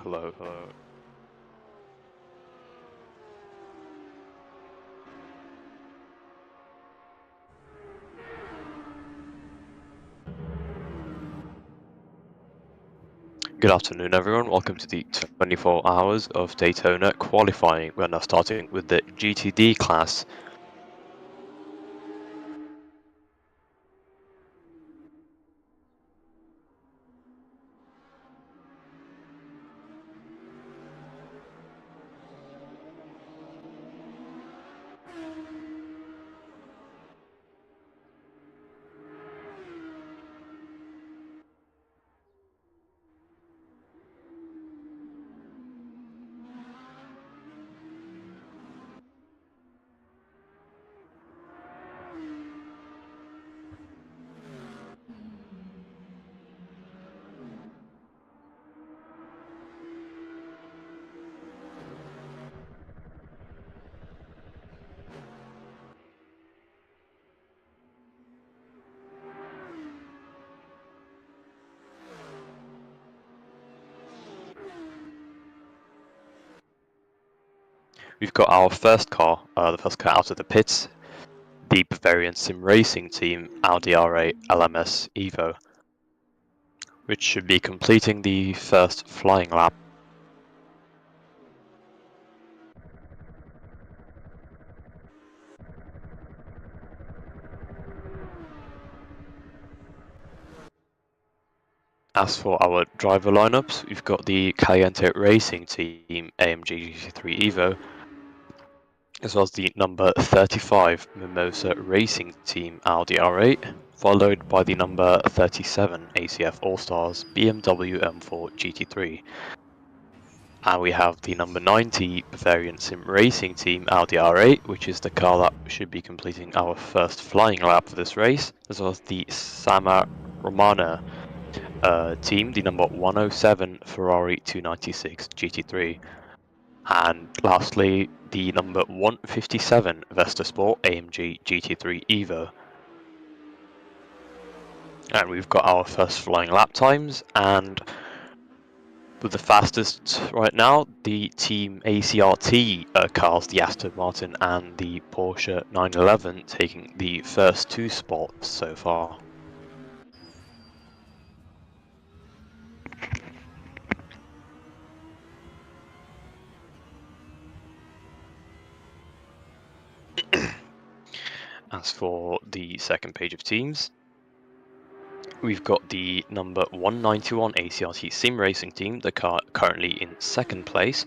hello, hello. Good afternoon, everyone. Welcome to the 24 hours of Daytona qualifying. We're now starting with the GTD class. We've got our first car, the first car out of the pits, the Bavarian Sim Racing Team Audi R8 LMS Evo, which should be completing the first flying lap. As for our driver lineups, we've got the Caliente Racing Team AMG GT3 Evo, as well as the number 35 Mimosa Racing Team Audi R8, followed by the number 37 ACF All-Stars BMW M4 GT3. And we have the number 90 Bavarian Sim Racing Team Audi R8, which is the car that should be completing our first flying lap for this race, as well as the Sama Romana team, the number 107 Ferrari 296 GT3. And lastly, the number 157 Vesta Sport AMG GT3 Evo. And we've got our first flying lap times, and with the fastest right now, the Team ACRT cars, the Aston Martin and the Porsche 911, taking the first two spots so far. As for the second page of teams, we've got the number 191 ACRT Sim Racing Team, the car currently in second place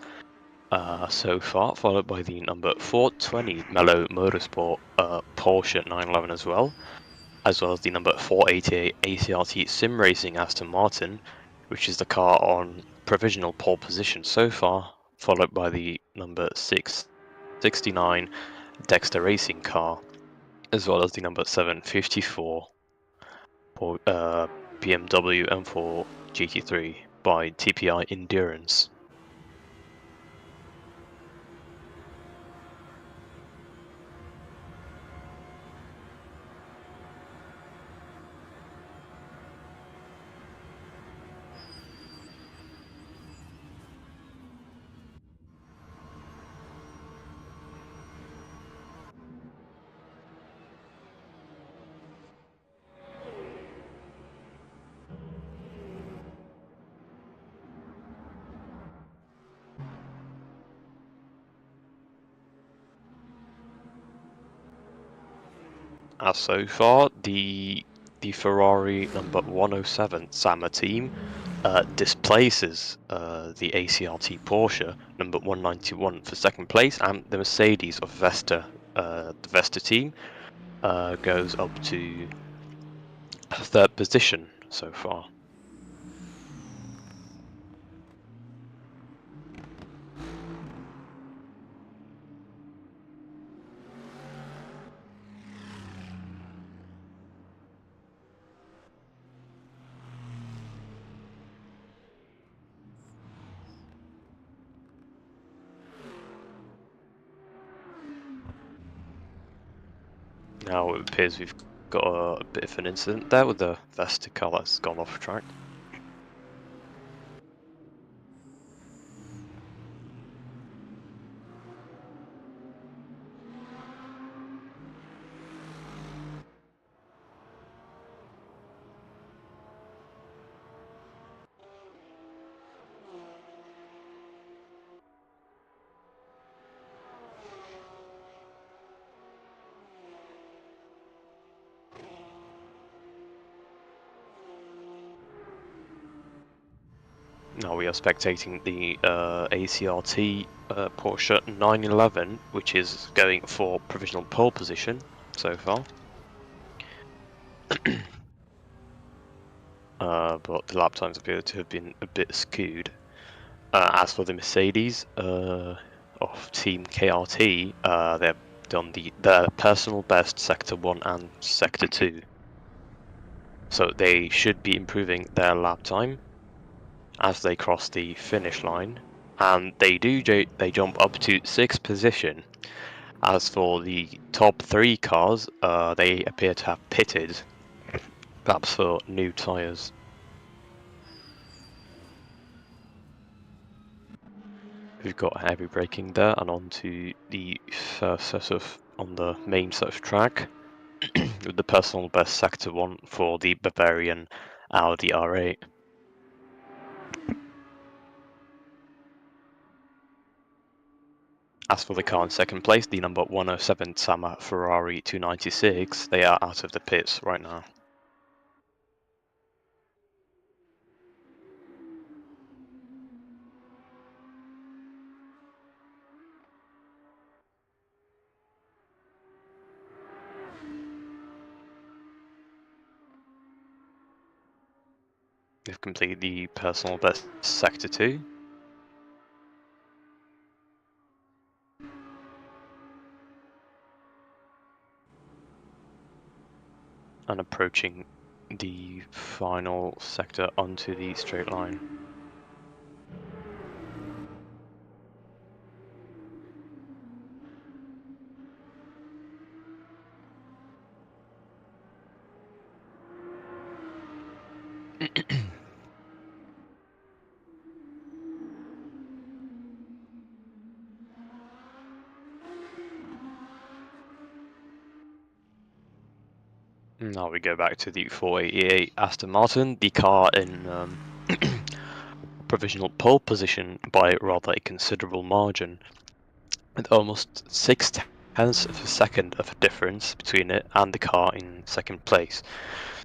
so far, followed by the number 420 Mellow Motorsport Porsche 911 as well as the number 488 ACRT Sim Racing Aston Martin, which is the car on provisional pole position so far, followed by the number 669 Dexter Racing car, as well as the number 754 BMW M4 GT3 by TPI Endurance. As so far, the Ferrari number 107 Sama team displaces the ACRT Porsche number 191 for second place, and the Mercedes of Vesta, the Vesta team, goes up to third position so far. Now it appears we've got a bit of an incident there with the Vesta car that's gone off track. Now we are spectating the ACRT Porsche 911, which is going for provisional pole position so far. But the lap times appear to have been a bit skewed. As for the Mercedes of Team KRT, they've done their personal best Sector 1 and Sector 2. So they should be improving their lap time as they cross the finish line. And they jump up to 6th position. As for the top 3 cars, they appear to have pitted, perhaps for new tyres. We've got heavy braking there, and on to the first set on the main set of track, with the personal best Sector 1 for the Bavarian Audi R8. As for the car in second place, the number 107 Sama Ferrari 296, they are out of the pits right now. They've completed the personal best Sector 2. And approaching the final sector onto the straight line. Now we go back to the 488 Aston Martin, the car in provisional pole position by rather a considerable margin, with almost 0.6 of a second of a difference between it and the car in second place.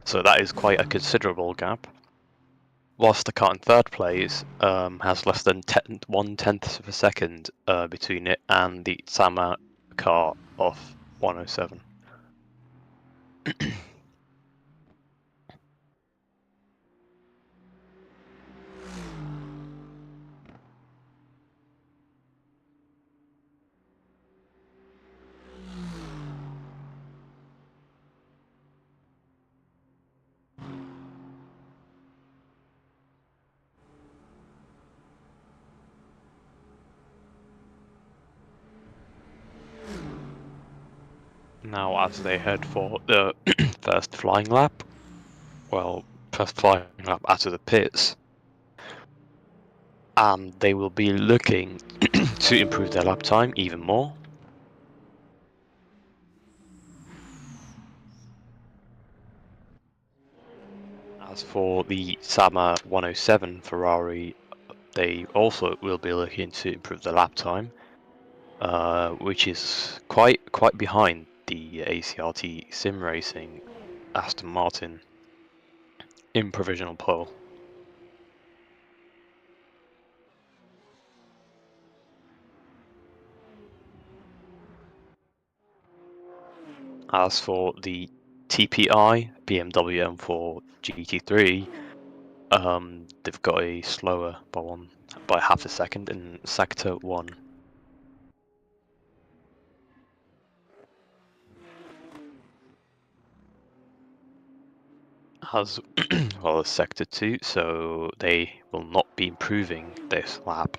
So that is quite a considerable gap. Whilst the car in third place has less than 1/10 of a second between it and the Sama car of 107. Now as they head for the first flying lap out of the pits, and they will be looking to improve their lap time even more. As for the Sama 107 Ferrari, they also will be looking to improve their lap time, which is quite behind the ACRT Sim Racing Aston Martin in provisional pole. As for the TPI BMW M4 GT3, they've got a slower by half a second in Sector 1. As well as Sector 2, so they will not be improving this lap.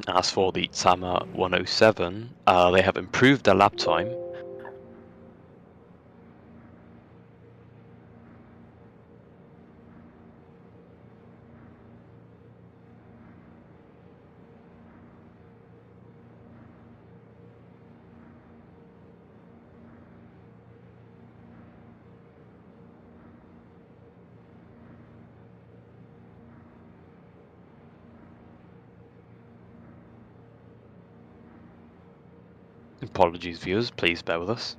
As for the Tama 107, they have improved their lap time. Apologies, viewers, please bear with us.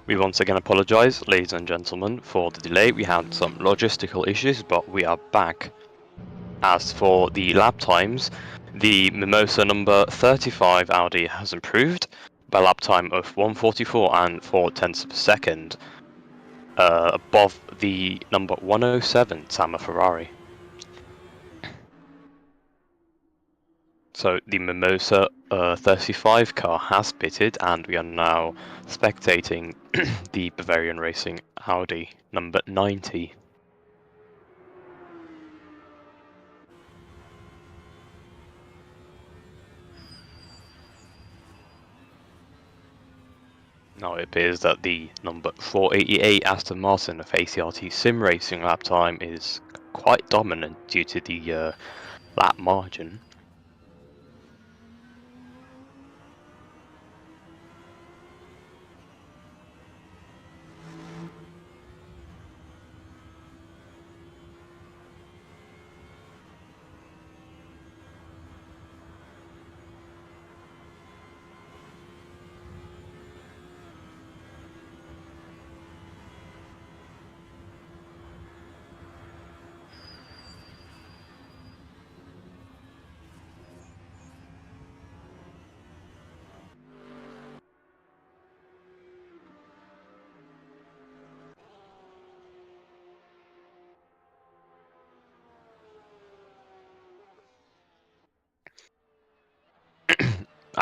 We once again apologise, ladies and gentlemen, for the delay. We had some logistical issues, but we are back. As for the lap times, the Mimosa number 35 Audi has improved by a lap time of 1:44 and 4/10 of a second, above the number 107 Tama Ferrari. So the Mimosa 35 car has pitted, and we are now spectating the Bavarian Racing Audi number 90. Now it appears that the number 488 Aston Martin of ACRT Sim Racing lap time is quite dominant due to the lap margin.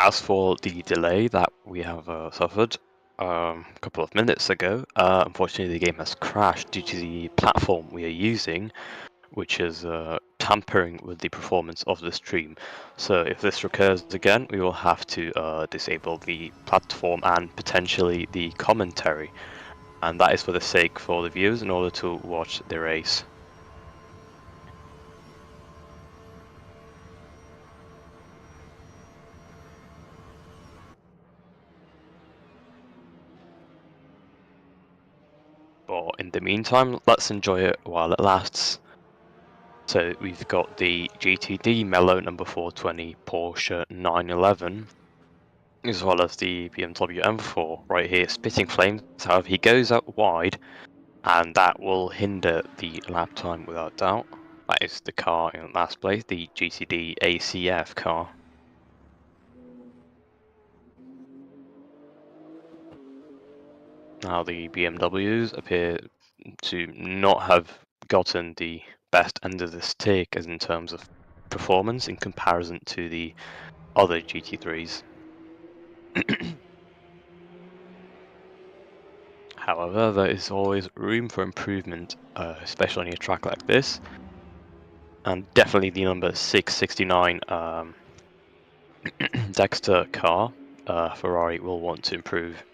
As for the delay that we have suffered a couple of minutes ago, unfortunately the game has crashed due to the platform we are using, which is tampering with the performance of the stream. So if this recurs again, we will have to disable the platform and potentially the commentary. And that is for the sake for the viewers in order to watch the race. But in the meantime, let's enjoy it while it lasts. So we've got the GTD Mello number 420 Porsche 911, as well as the BMW M4 right here, spitting flames. However, he goes out wide, and that will hinder the lap time without doubt. That is the car in last place, the GTD ACF car. Now the BMWs appear to not have gotten the best end of the stick as in terms of performance in comparison to the other GT3s. However, there is always room for improvement, especially on a track like this. And definitely the number 669 Dexter car, Ferrari will want to improve.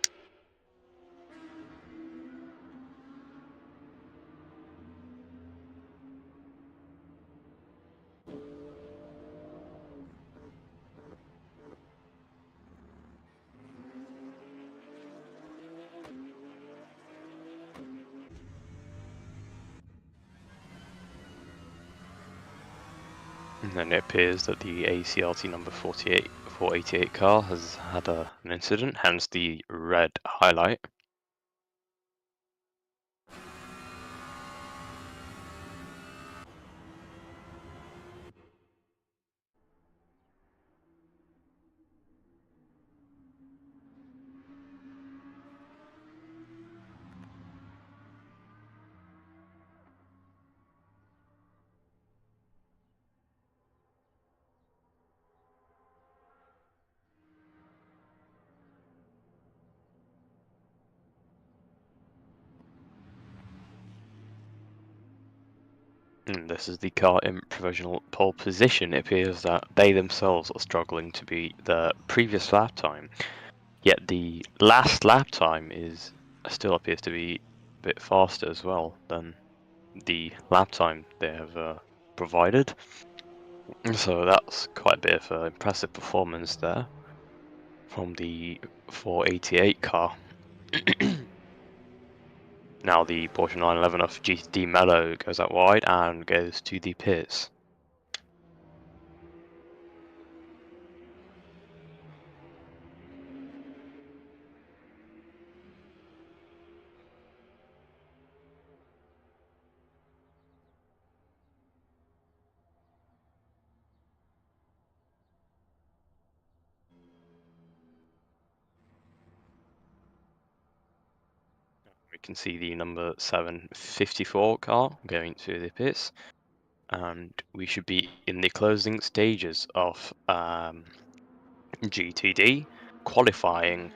And then it appears that the ACLT number 488 car has had an incident, hence the red highlight. And this is the car in provisional pole position. It appears that they themselves are struggling to beat the previous lap time. Yet the last lap time still appears to be a bit faster as well than the lap time they have provided. So that's quite a bit of an impressive performance there from the 488 car. Now the Porsche 911 of GTD Mello goes out wide and goes to the pits. We can see the number 754 car going to the pits, and we should be in the closing stages of GTD qualifying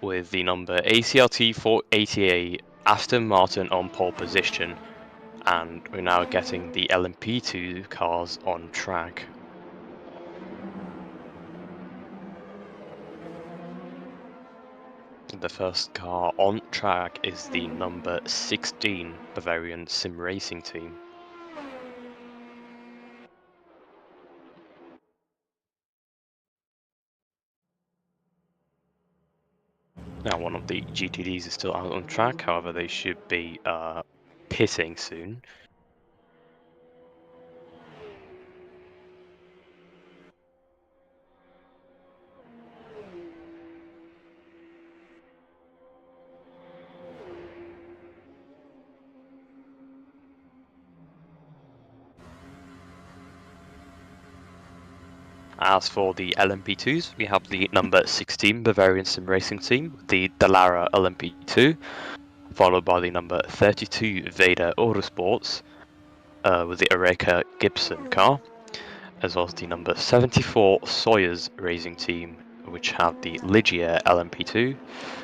with the number ACLT 488 Aston Martin on pole position, and we're now getting the LMP2 cars on track. The first car on track is the number 16 Bavarian Sim Racing team. Now one of the GTDs is still out on track, however they should be pitting soon. As for the LMP2s, we have the number 16 Bavarian Sim Racing team, the Dallara LMP2, followed by the number 32 Veda Autosports with the Oreca Gibson car, as well as the number 74 Sawyers Racing team, which have the Ligier LMP2,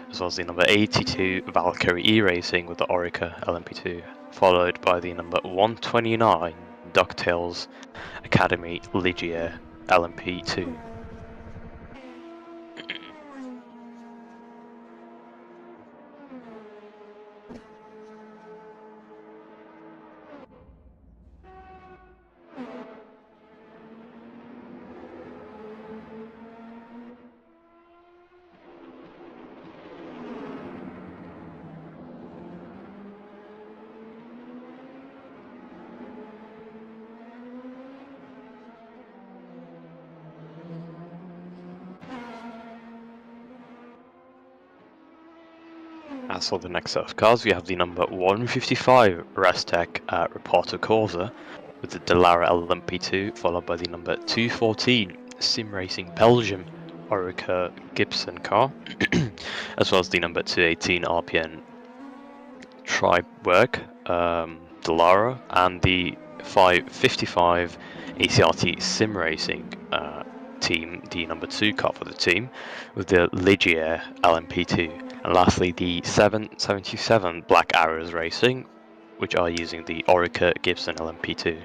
as well as the number 82 Valkyrie E Racing with the Oreca LMP2, followed by the number 129 DuckTales Academy Ligier LMP2. As for the next set of cars, we have the number 155 Restec Reporter Corsa with the Dallara LMP2, followed by the number 214 Sim Racing Belgium Orica Gibson car, as well as the number 218 RPN Tribework Dallara, and the 555 ACRT Sim Racing team, the number 2 car for the team, with the Ligier LMP2. And And lastly, the 777 Black Arrows Racing, which are using the Orica Gibson LMP2.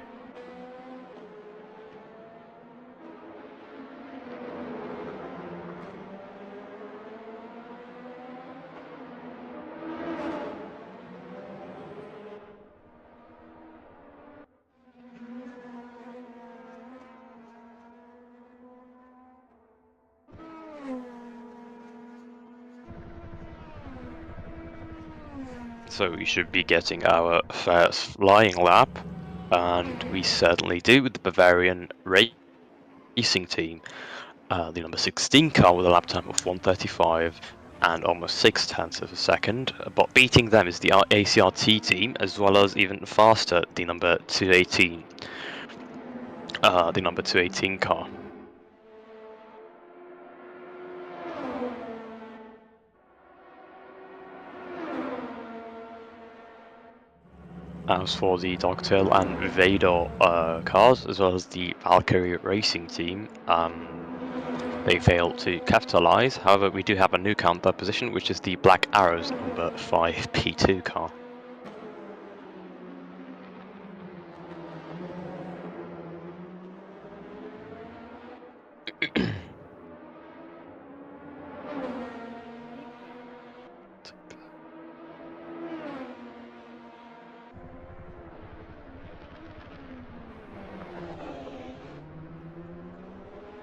So we should be getting our first flying lap, and we certainly do with the Bavarian racing team. The number 16 car with a lap time of 1:35 and almost 6/10 of a second, but beating them is the ACRT team, as well as even faster, the number 218. The number 218 car. As for the Dogtail and Vader cars, as well as the Valkyrie racing team, they failed to capitalize. However, we do have a new counter position, which is the Black Arrows number 5 P2 car.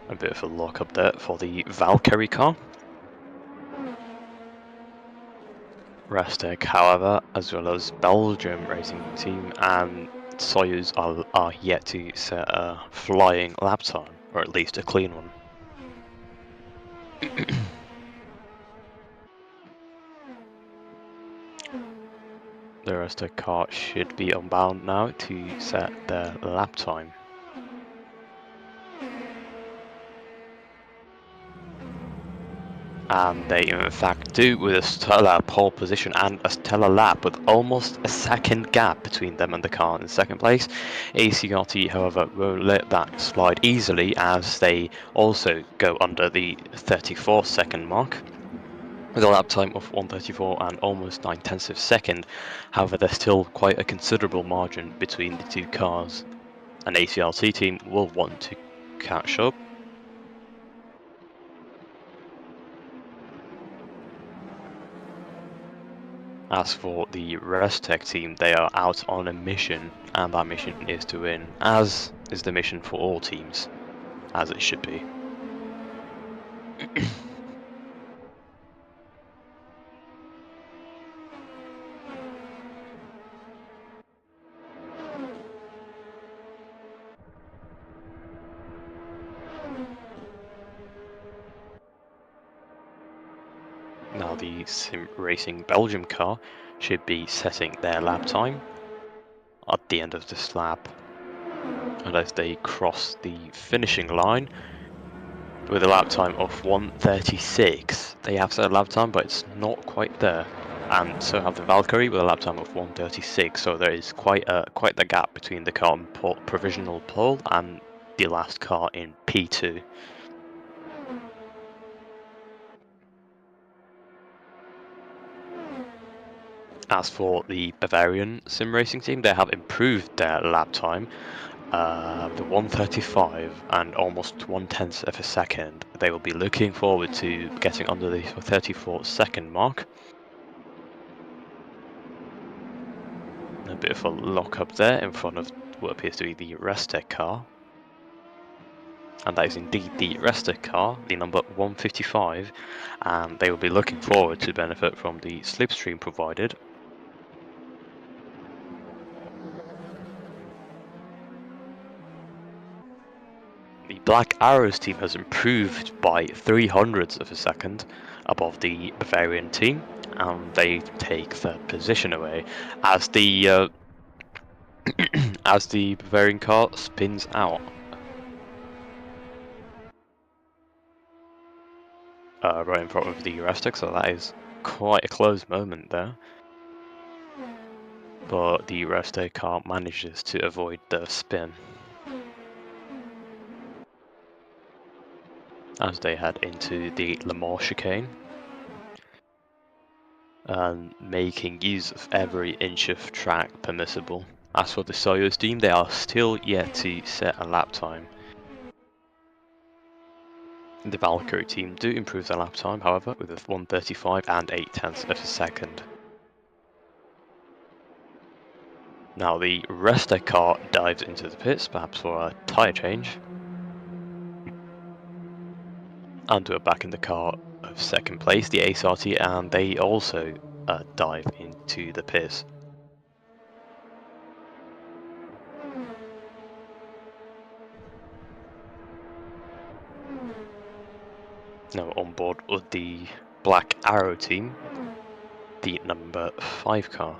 A bit of a lock-up there for the Valkyrie car. Restec, however, as well as Belgium racing team and Soyuz are yet to set a flying lap time, or at least a clean one. The Restec car should be unbound now to set their lap time. And they in fact do, with a stellar pole position and a stellar lap with almost a second gap between them and the car in second place. ACRT, however, won't let that slide easily, as they also go under the 34 second mark with a lap time of 1:34 and almost 9/10 of a second. However, there's still quite a considerable margin between the two cars. An ACRT team will want to catch up. As for the Restec team, they are out on a mission, and that mission is to win, as is the mission for all teams, as it should be. Now the Sim Racing Belgium car should be setting their lap time at the end of this lap. And as they cross the finishing line with a lap time of 1:36, they have set a lap time, but it's not quite there. And so have the Valkyrie with a lap time of 1:36. So there is quite the gap between the car in provisional pole and the last car in P2. As for the Bavarian sim racing team, they have improved their lap time. The 1:35 and almost 1/10 of a second. They will be looking forward to getting under the 34 second mark. A bit of a lock up there in front of what appears to be the Restec car. And that is indeed the Restec car, the number 155, and they will be looking forward to benefit from the slipstream provided. The Black Arrows team has improved by 300ths of a second above the Bavarian team, and they take third position away as the as the Bavarian car spins out. Right in front of the Restec, so that is quite a close moment there. But the Restec car manages to avoid the spin as they head into the Le Mans chicane. and making use of every inch of track permissible. As for the Soyuz team, they are still yet to set a lap time. The Valkyrie team do improve their lap time, however, with a 1:35 and 8/10 of a second. Now the Restec car dives into the pits, perhaps for a tyre change. And we're back in the car of second place, the ACRT, and they also dive into the pits. Now on board with the Black Arrow team, the number 5 car.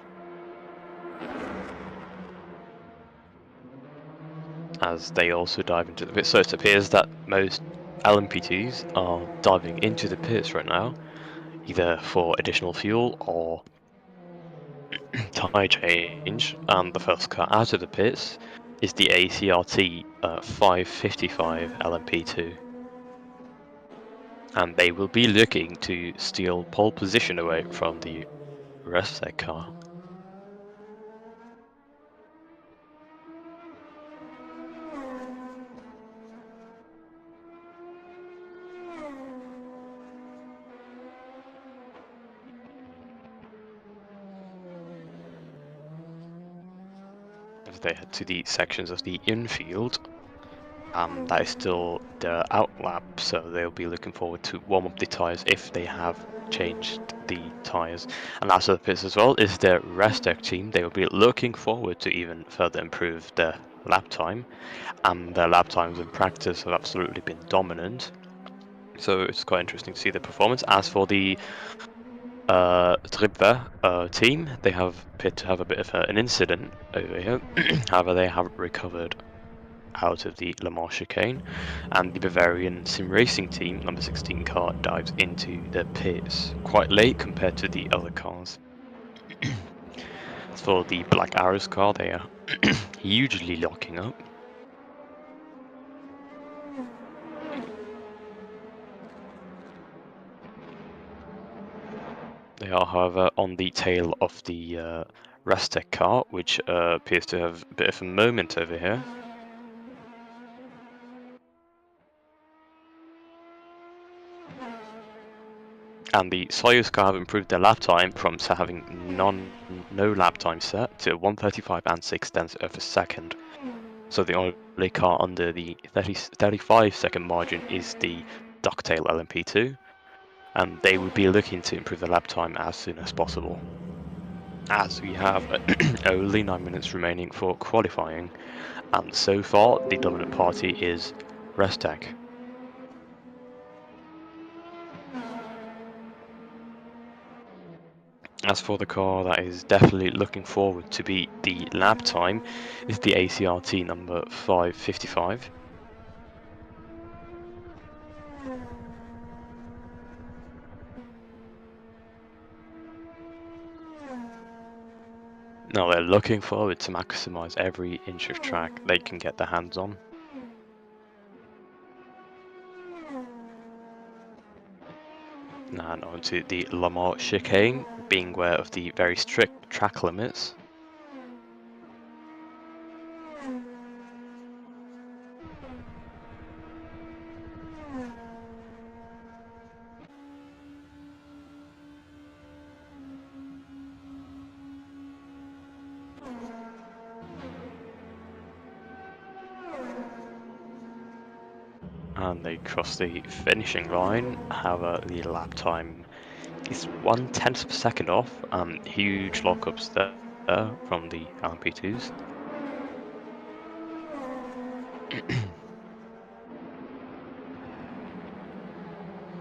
As they also dive into the pits, so it appears that most LMP2s are diving into the pits right now, either for additional fuel or tyre change, and the first car out of the pits is the ACRT 555 LMP2. And they will be looking to steal pole position away from the rest of their car. As they head to the sections of the infield, that is still the out lap, so they'll be looking forward to warm up the tyres if they have changed the tyres. And as for the pits as well, is the Restec team. They will be looking forward to even further improve their lap time, and their lap times in practice have absolutely been dominant. So it's quite interesting to see the performance. As for the Tripwire team, they appeared to have a bit of an incident over here. However, they have recovered out of the Le Mans chicane, and the Bavarian sim racing team, number 16 car, dives into the pits quite late compared to the other cars. As for the Black Arrows car, they are hugely locking up. They are, however, on the tail of the Restec car, which appears to have a bit of a moment over here. And the Soyuz car have improved their lap time from having no lap time set to 1:35 and 6/10 of a second. So the only car under the 35-second margin is the Ducktail LMP2, and they would be looking to improve their lap time as soon as possible. As we have only 9 minutes remaining for qualifying, and so far the dominant party is Restec. As for the car that is definitely looking forward to beat the lap time is the ACRT number 555. Now they're looking forward to maximize every inch of track they can get their hands on. And onto the Le Mans chicane, being aware of the very strict track limits. And they cross the finishing line. However, the lap time is 1/10 of a second off. Huge lockups there from the LMP2s.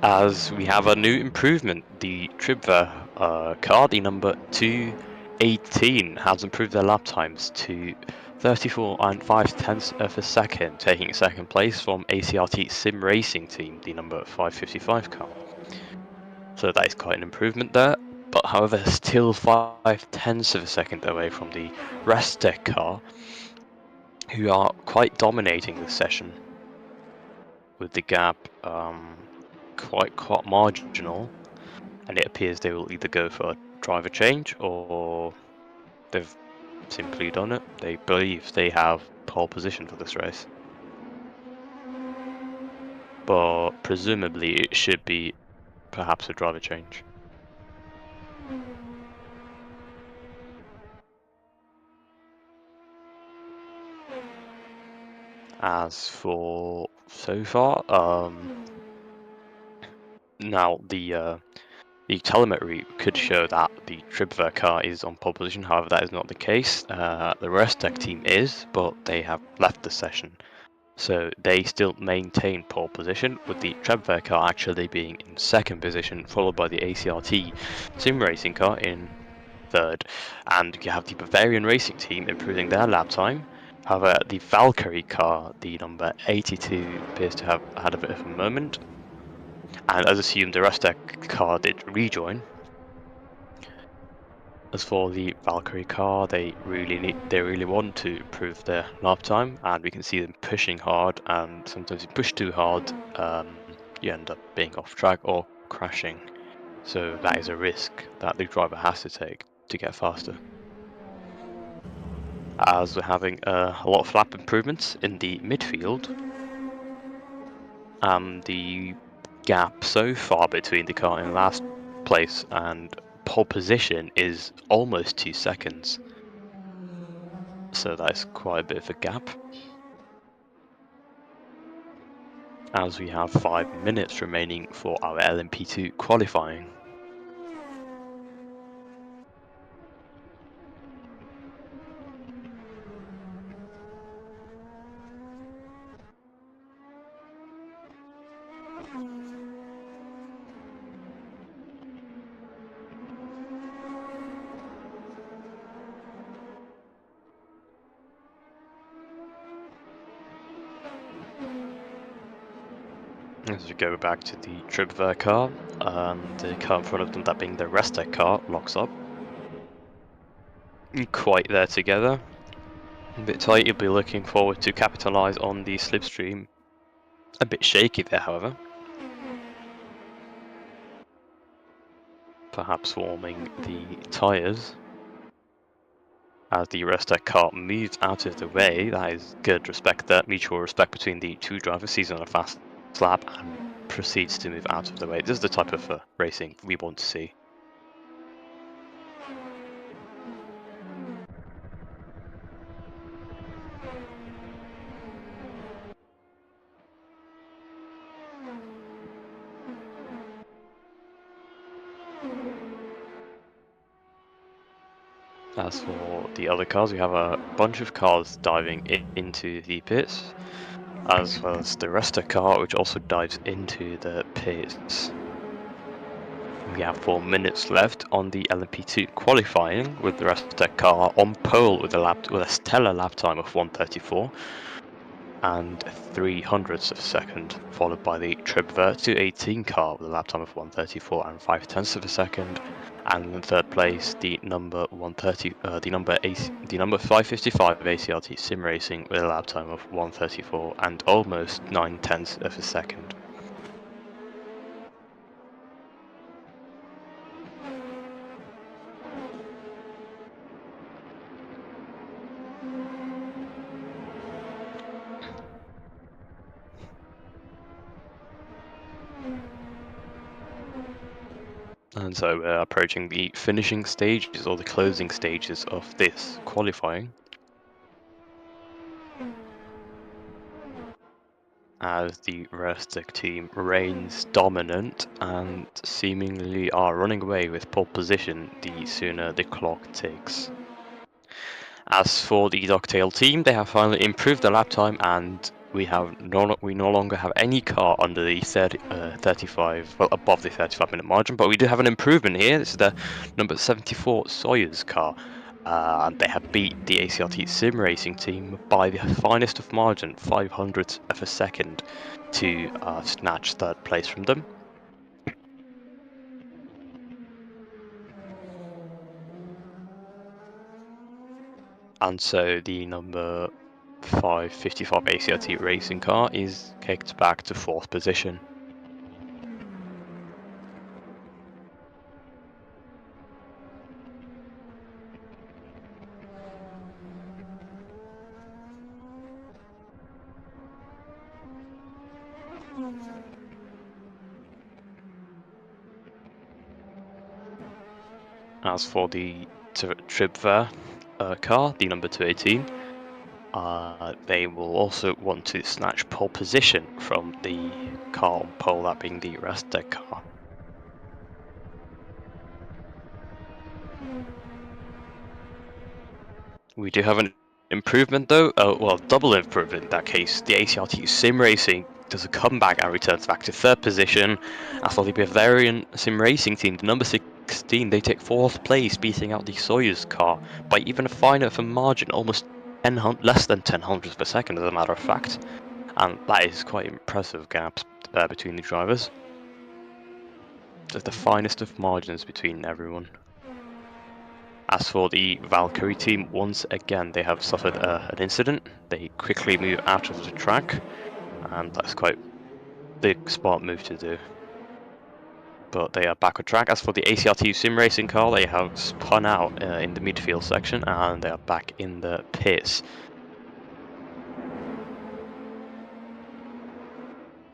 As we have a new improvement, the Tripwire car, the number 218, has improved their lap times to 34 and 5/10 of a second, taking second place from ACRT Sim Racing Team, the number 555 car. So that is quite an improvement there, but however still 5/10 of a second away from the Restec car, who are quite dominating the session, with the gap quite marginal, and it appears they will either go for a driver change, or they've simply done it. They believe they have pole position for this race. But presumably it should be perhaps a driver change. As for so far, now the telemetry could show that the Tribver car is on pole position. However, that is not the case. The Restec team is, but they have left the session. So they still maintain pole position, with the Tribver car actually being in second position, followed by the ACRT sim racing car in third. And you have the Bavarian racing team improving their lap time. However, the Valkyrie car, the number 82, appears to have had a bit of a moment. And as assumed, the Restec car did rejoin. As for the Valkyrie car, they really want to improve their lap time, and we can see them pushing hard. And sometimes you push too hard, you end up being off track or crashing. So that is a risk that the driver has to take to get faster. As we're having a lot of lap improvements in the midfield, the gap so far between the car in last place and pole position is almost 2 seconds. So that is quite a bit of a gap. As we have 5 minutes remaining for our LMP2 qualifying. As we go back to the Tribver car, and the car in front of them, that being the Restec car, locks up. Quite there together. A bit tight, you'll be looking forward to capitalise on the slipstream. A bit shaky there, however. Perhaps warming the tyres. As the Restec car moves out of the way, that is good respect there, mutual respect between the two drivers. Sees on a fast lap and proceeds to move out of the way. This is the type of racing we want to see. As for the other cars, we have a bunch of cars diving into the pits, as well as the Restec car, which also dives into the pits. We have 4 minutes left on the LMP2 qualifying, with the Restec car on pole with a stellar lap time of 1:34 and 3/100ths of a second, followed by the Tribver 218 car with a lap time of 1:34 and 5/10ths of a second, and in third place the number 555 ACRT Sim Racing with a lap time of 1:34 and almost 9/10ths of a second. And so we're approaching the finishing stages, or the closing stages of this qualifying. As the Restec team reigns dominant and seemingly are running away with pole position the sooner the clock ticks. As for the Ducktail team, they have finally improved the lap time, and we no longer have any car under the 35, well, above the 35-minute margin, but we do have an improvement here. This is the number 74 Sawyer's car. And they have beat the ACRT Sim Racing team by the finest of margin, 5/100ths of a second, to snatch third place from them. And so the number 555 ACRT racing car is kicked back to 4th position. As for the Tribver car, the number 218, they will also want to snatch pole position from the car on pole, that being the Rastec car. We do have an improvement though, well, double improvement in that case. The ACRT Sim Racing does a comeback and returns back to 3rd position. As for the Bavarian Sim Racing team, the number 16, they take 4th place, beating out the Sawyer's car by even a finer of a margin, almost less than 10 hundredths per second as a matter of fact. And that is quite impressive gaps between the drivers. Just the finest of margins between everyone. As for the Valkyrie team, once again they have suffered an incident. They quickly move out of the track, and that's quite the smart move to do. But they are back on track. As for the ACRT Sim Racing car, they have spun out in the midfield section, and they are back in the pits.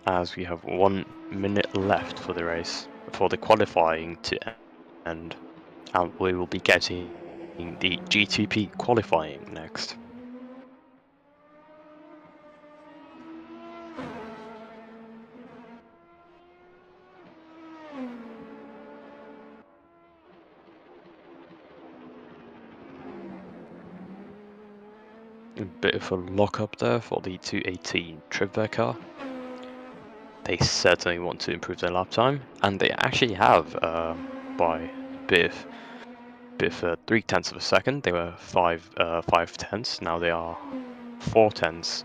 As we have 1 minute left for the race, for the qualifying to end, and we will be getting the GTP qualifying next. A bit of a lock-up there for the 218 Tribver car. They certainly want to improve their lap time, and they actually have by a bit of 3/10 of a second. They were 5/10. Now they are 4/10.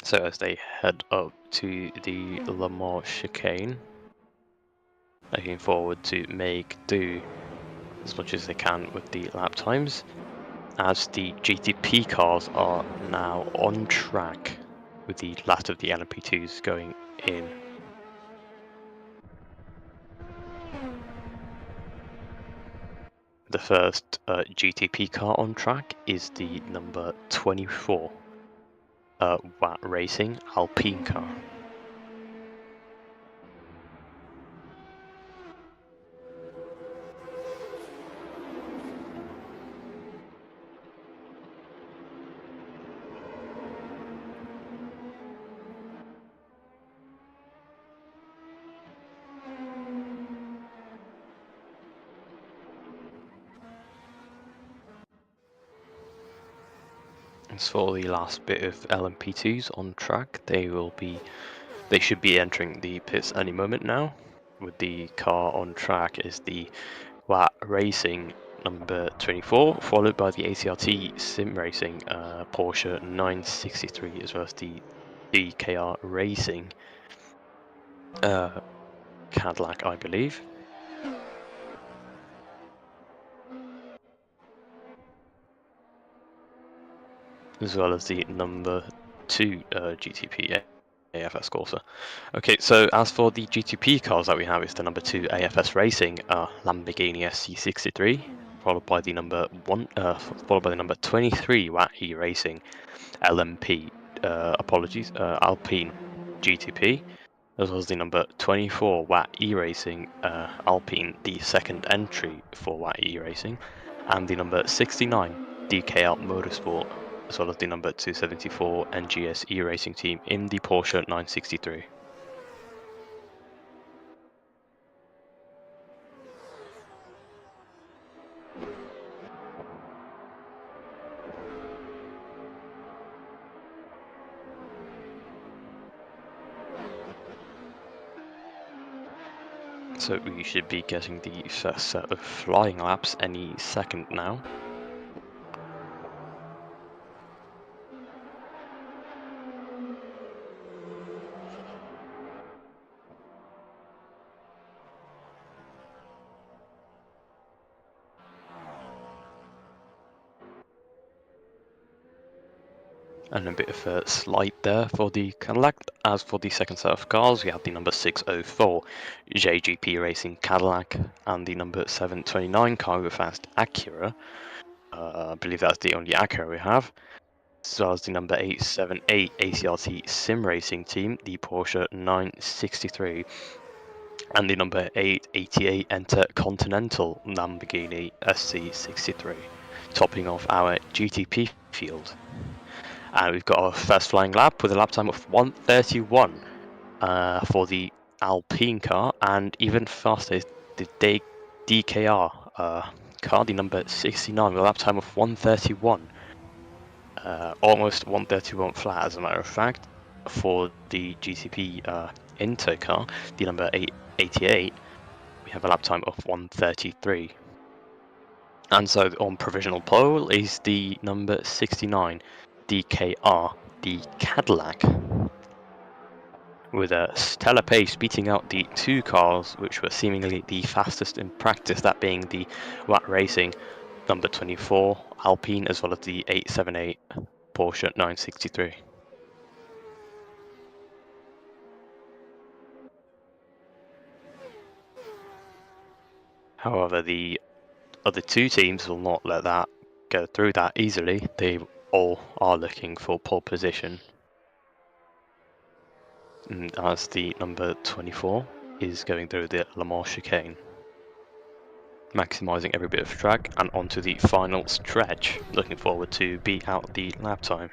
So as they head up to the Le Mans chicane, looking forward to make do as much as they can with the lap times, as the GTP cars are now on track with the last of the LMP2s going in. The first GTP car on track is the number 24 Watt Racing Alpine car. As for the last bit of LMP2s on track, they should be entering the pits any moment now. With the car on track is the Watt Racing number 24, followed by the ACRT Sim Racing Porsche 963, as well as the DKR Racing Cadillac, I believe. As well as the number 2 GTP AFS Corsa. Okay, so as for the GTP cars that we have, is the number 2 AFS Racing Lamborghini SC63, followed by the number 23 Watt E Racing LMP Alpine GTP, as well as the number 24 Watt E Racing Alpine, the second entry for Watt E Racing, and the number 69 DKR Motorsport, as well as the number 274 NGS E Racing team in the Porsche 963. So we should be getting the first set of flying laps any second now. And a bit of a slide there for the Cadillac. As for the second set of cars, we have the number 604 JGP Racing Cadillac and the number 729 Cargo Fast Acura. I believe that's the only Acura we have. As well as the number 878 ACRT Sim Racing Team, the Porsche 963. And the number 888 Intercontinental Lamborghini SC63, topping off our GTP field. And we've got our first flying lap with a lap time of 1:31 for the Alpine car, and even faster is the DKR car, the number 69, with a lap time of 1:31. Almost 1:31 flat, as a matter of fact. For the GTP Inter car, the number 888, we have a lap time of 1:33. And so on provisional pole is the number 69, DKR, the Cadillac, with a stellar pace beating out the two cars which were seemingly the fastest in practice, that being the WAT Racing number 24 Alpine, as well as the 878 Porsche 963. However, the other two teams will not let that go through that easily. They all are looking for pole position. And as the number 24 is going through the Le Mans chicane, maximising every bit of track, and onto the final stretch. Looking forward to beat out the lap time.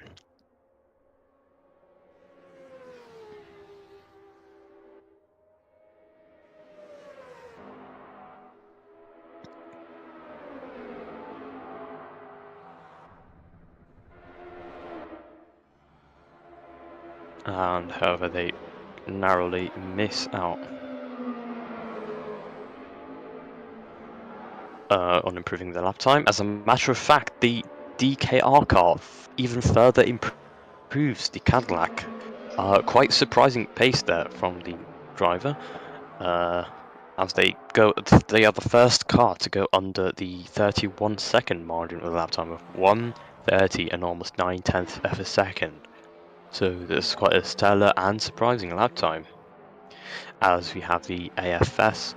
And however, they narrowly miss out on improving their lap time. As a matter of fact, the DKR car even further improves the Cadillac. Quite surprising pace there from the driver. As they are the first car to go under the 31-second margin with a lap time of 1:30 and almost 9/10 of a second. So that's quite a stellar and surprising lap time. As we have the AFS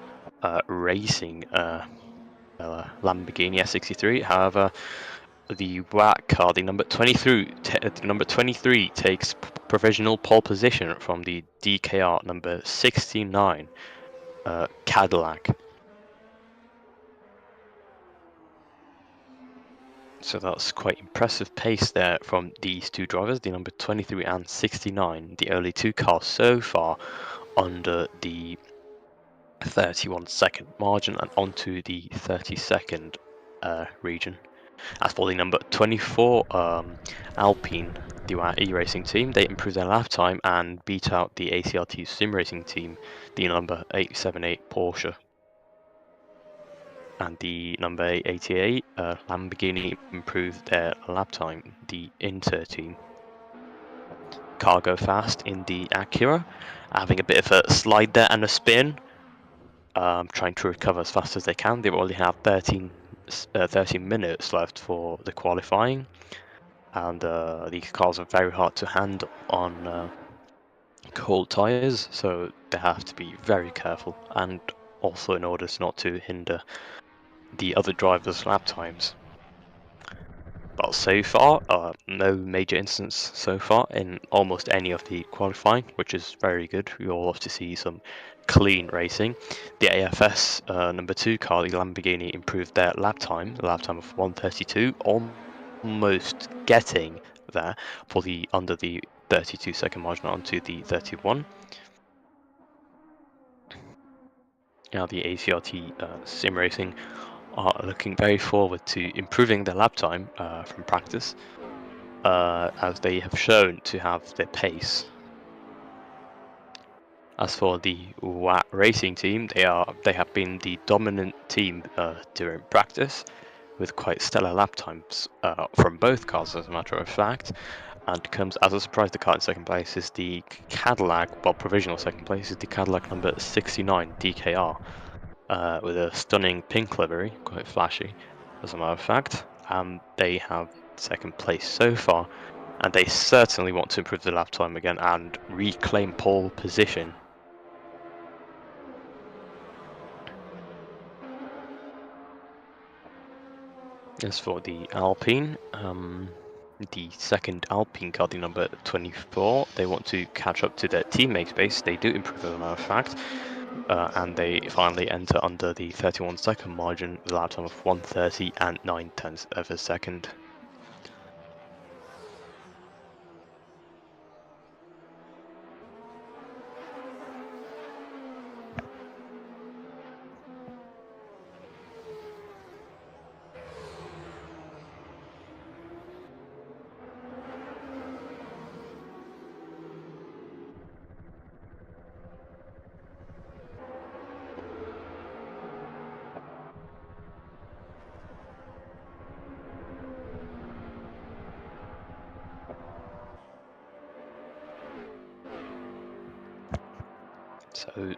Racing Lamborghini S63. However, the WAC car, the number 23, takes provisional pole position from the DKR number 69 Cadillac. So that's quite impressive pace there from these two drivers, the number 23 and 69, the only two cars so far under the 31-second margin and onto the 30-second region. As for the number 24 Alpine, the e-racing team, they improved their lap time and beat out the ACRT sim racing team, the number 878 Porsche. And the number 88 Lamborghini improved their lap time, the Inter team. Cargo fast in the Acura, having a bit of a slide there and a spin, trying to recover as fast as they can. They only have 13 minutes left for the qualifying, and these cars are very hard to handle on cold tyres, so they have to be very careful, and also in order not to hinder the other drivers' lap times. But so far, no major incidents so far in almost any of the qualifying, which is very good. We all love to see some clean racing. The AFS number 2 car, the Lamborghini, improved their lap time, a lap time of 1:32, almost getting there for the under the 32-second margin onto the 31. Now the ACRT sim racing are looking very forward to improving their lap time from practice, as they have shown to have their pace. As for the WAT racing team, they have been the dominant team during practice, with quite stellar lap times from both cars, as a matter of fact. And comes as a surprise, the car in second place is the Cadillac, well, provisional second place is the Cadillac number 69 DKR. With a stunning pink livery, quite flashy, as a matter of fact. They have second place so far, and they certainly want to improve the lap time again and reclaim pole position. As for the Alpine, the second Alpine car, the number 24, they want to catch up to their teammates base. They do improve as a matter of fact, and they finally enter under the 31-second margin with a lap time of 1:30 and 9/10 of a second.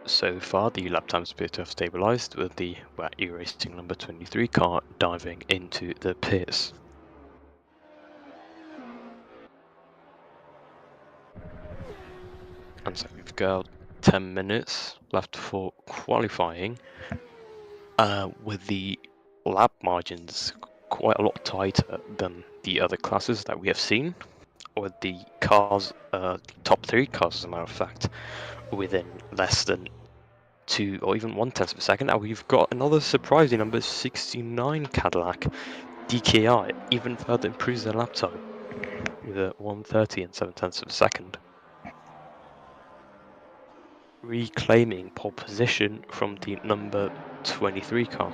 So far the lap times appear to have stabilised, with the Wacky Racing number 23 car diving into the pits. And so we've got 10 minutes left for qualifying, with the lap margins quite a lot tighter than the other classes that we have seen, with the cars, top 3 cars as a matter of fact, within less than 2 or even 1/10 of a second. And we've got another surprising number 69 Cadillac DKR, even further improves their lap time with a 1:30 and 7/10 of a second, reclaiming pole position from the number 23 car.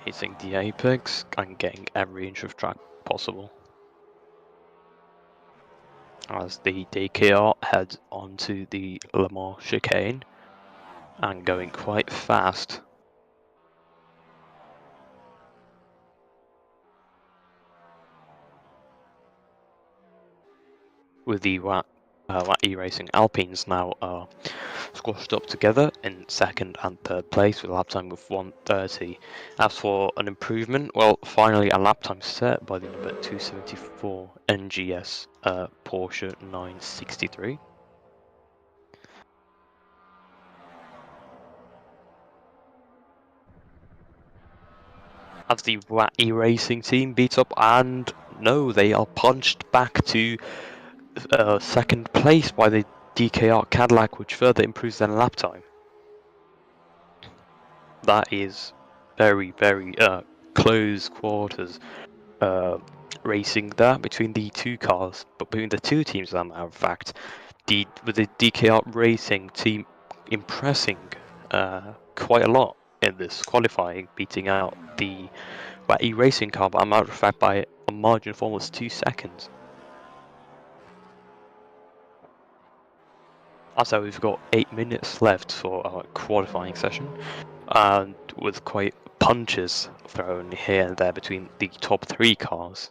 Hitting the apex and getting every inch of track possible. As the DKR heads onto the Le Mans chicane and going quite fast. With the Wacky Racing Alpines now squashed up together in second and third place with a lap time of 1:30. As for an improvement, well, finally a lap time set by the number 274 NGS Porsche 963. As the Wacky Racing team beats up, and no, they are punched back to second place by the DKR Cadillac, which further improves their lap time. That is very, very close quarters racing there between the two cars, but between the two teams, as a matter of fact. With the DKR Racing team impressing quite a lot in this qualifying, beating out the Wacky Racing car, but a matter of fact by a margin of almost 2 seconds. Also, we've got 8 minutes left for our qualifying session, and with quite punches thrown here and there between the top 3 cars,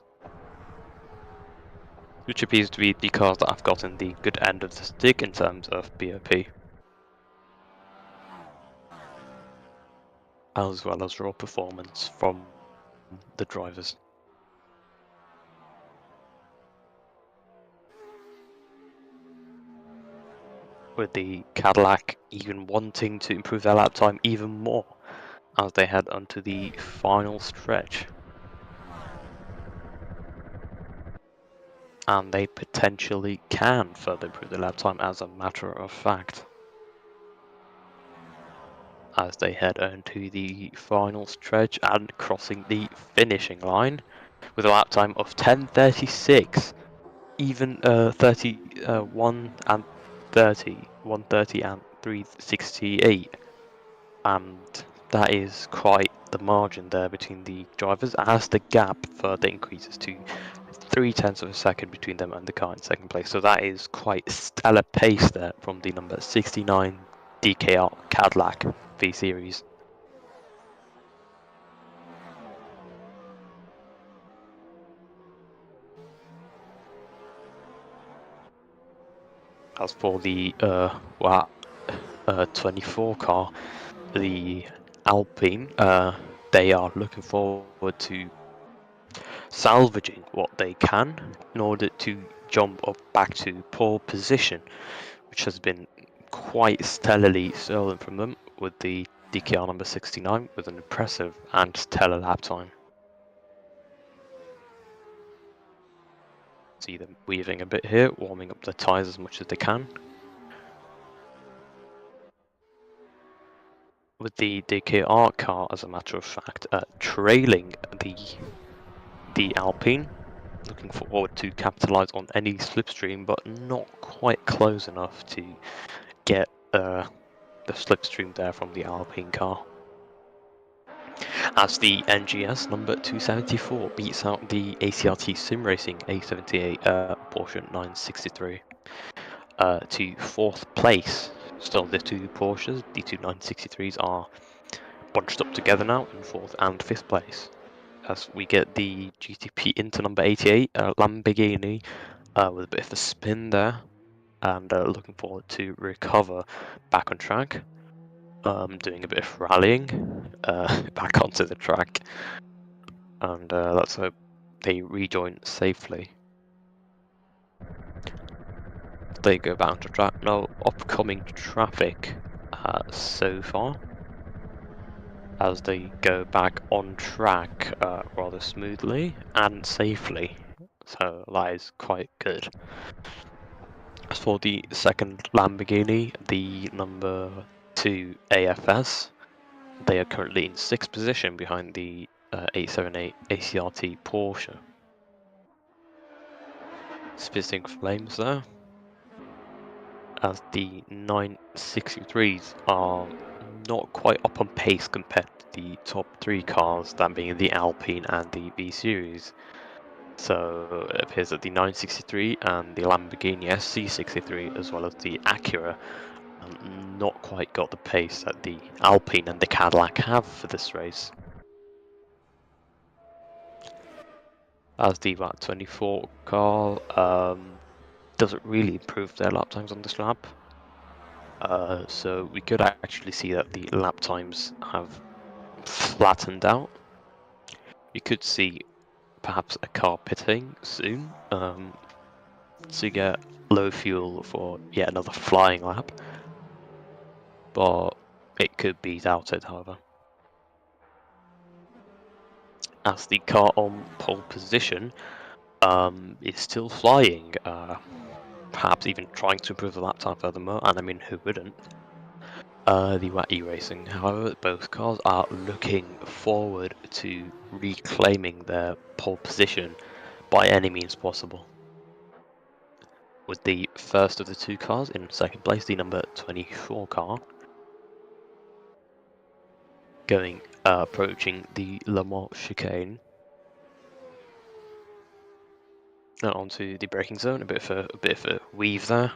which appears to be the cars that have gotten the good end of the stick in terms of BOP, as well as raw performance from the drivers. With the Cadillac even wanting to improve their lap time even more as they head onto the final stretch. And they potentially can further improve their lap time, as a matter of fact, as they head onto the final stretch and crossing the finishing line with a lap time of 10:36, even 31 and 30, 1:30 and 3:68, and that is quite the margin there between the drivers, as the gap further increases to 0.3 of a second between them and the car in second place. So that is quite stellar pace there from the number 69 DKR Cadillac V Series. As for the 24 car, the Alpine, they are looking forward to salvaging what they can in order to jump up back to pole position, which has been quite stellarly stolen from them with the DKR number 69 with an impressive and stellar lap time. See them weaving a bit here, warming up their tyres as much as they can. With the DKR car, as a matter of fact, trailing the Alpine, looking forward to capitalise on any slipstream, but not quite close enough to get the slipstream there from the Alpine car. As the NGS number 274 beats out the ACRT Sim Racing A78 Porsche 963 to 4th place. Still the two Porsches, the two 963s are bunched up together now in 4th and 5th place. As we get the GTP Inter number 88 Lamborghini with a bit of a spin there, and looking forward to recover back on track. Doing a bit of rallying back onto the track, and let's hope they rejoin safely. They go back onto track. No upcoming traffic so far, as they go back on track rather smoothly and safely, so that is quite good. As for the second Lamborghini, the number 2 AFS, they are currently in 6th position behind the 878 ACRT Porsche. Spitting flames there, as the 963s are not quite up on pace compared to the top 3 cars, that being the Alpine and the V Series. So it appears that the 963 and the Lamborghini SC63, as well as the Acura, not quite got the pace that the Alpine and the Cadillac have for this race. As the VAT 24 car doesn't really improve their lap times on this lap. So we could actually see that the lap times have flattened out. You could see perhaps a car pitting soon to get low fuel for yet another flying lap, but it could be doubted, however. As the car on pole position is still flying, perhaps even trying to improve the lap time furthermore, and I mean, who wouldn't? The WAT E-Racing, however, both cars are looking forward to reclaiming their pole position by any means possible. With the first of the two cars in second place, the number 24 car, approaching the Le Mans chicane. Now onto the braking zone, a bit of a weave there,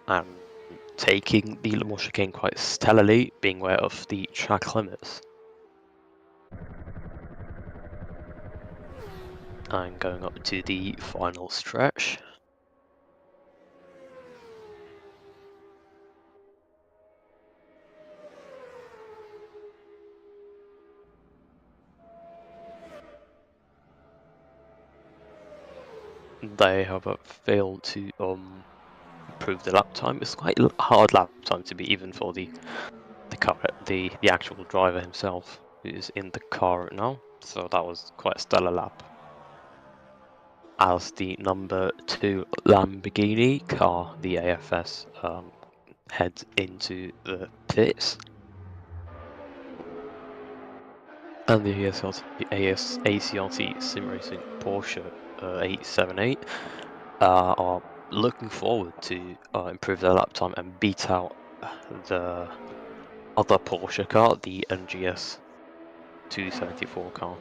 and taking the Le Mans chicane quite stellarly, being aware of the track limits. And going up to the final stretch. They have failed to improve the lap time. It's quite a hard lap time to be, even for the car, the actual driver himself, who is in the car right now. So that was quite a stellar lap. As the number 2 Lamborghini car, the AFS, heads into the pits. And the ACRT Sim Racing Porsche 878 are looking forward to improve their lap time and beat out the other Porsche car, the NGS 274 car.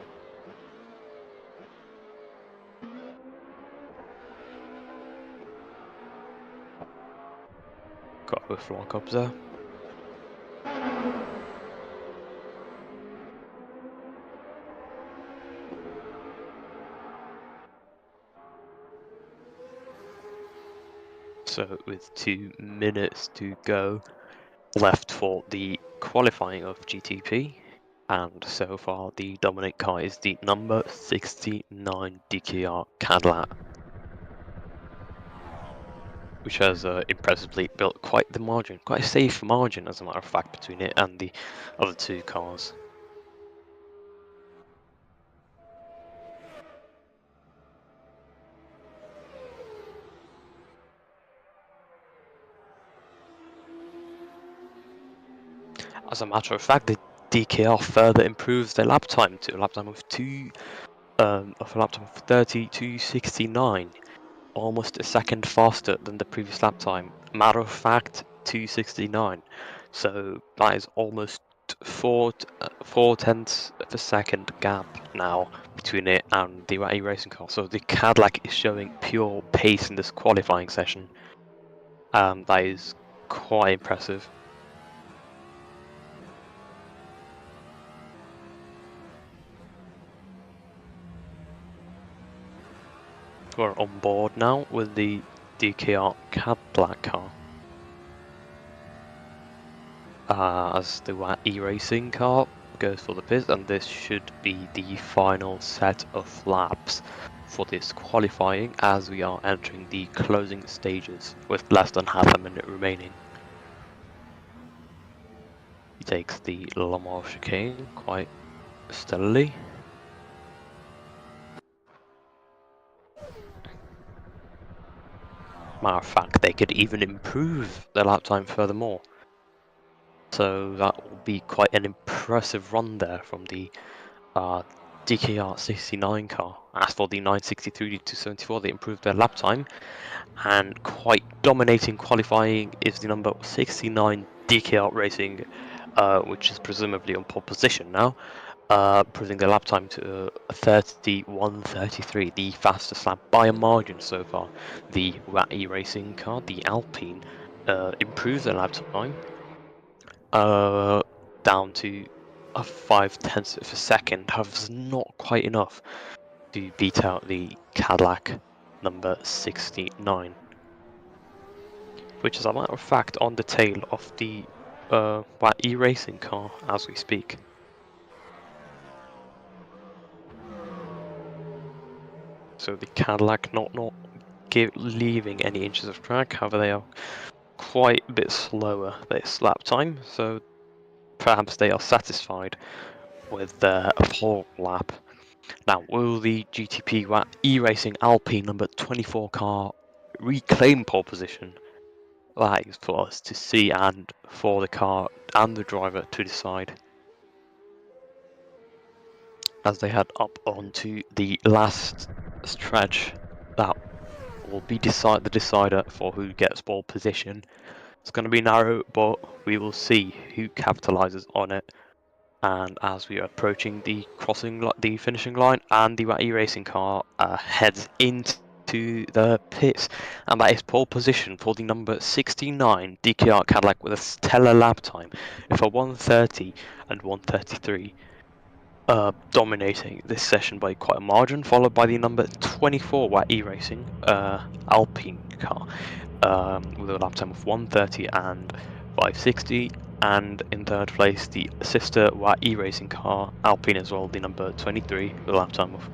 Got both lockups there. So with 2 minutes to go left for the qualifying of GTP, and so far the dominant car is the number 69 DKR Cadillac, which has impressively built quite the margin, quite a safe margin as a matter of fact between it and the other two cars. As a matter of fact, the DKR further improves their lap time to a lap time of 32:69, almost a second faster than the previous lap time. Matter of fact, 2:69. So that is almost 4/10 of a second gap now between it and the Ratty racing car. So the Cadillac is showing pure pace in this qualifying session. That is quite impressive. We're on board now with the DKR Cadillac car. As the e-racing car goes for the pit, and this should be the final set of laps for this qualifying as we are entering the closing stages with less than half a minute remaining. He takes the Lamar chicane quite steadily. Matter of fact, they could even improve their lap time furthermore. So that will be quite an impressive run there from the DKR 69 car. As for the 963 to 74, they improved their lap time, and quite dominating qualifying is the number 69 DKR Racing, which is presumably on pole position now, improving their lap time to 31:33, the fastest lap by a margin so far. The Ratty Racing car, the Alpine, improves their lap time down to a 5/10 of a second. However, it's not quite enough to beat out the Cadillac number 69, which is a matter of fact on the tail of the e-racing car as we speak. So the Cadillac not leaving any inches of track. However, they are quite a bit slower this lap time, so perhaps they are satisfied with their pole lap. Now, will the GTP e-racing Alpine number 24 car reclaim pole position? That is for us to see and for the car and the driver to decide. As they head up onto the last stretch, that will be the decider for who gets pole position. It's going to be narrow, but we will see who capitalizes on it. And as we are approaching the finishing line, and the e-racing car heads into the pits, and that is pole position for the number 69 DKR Cadillac with a stellar lap time of a 1:30 and 1:33, dominating this session by quite a margin, followed by the number 24 e-racing Alpine car with a lap time of 1:30 and 5:60, and in third place the sister e-racing car Alpine as well, the number 23 with a lap time of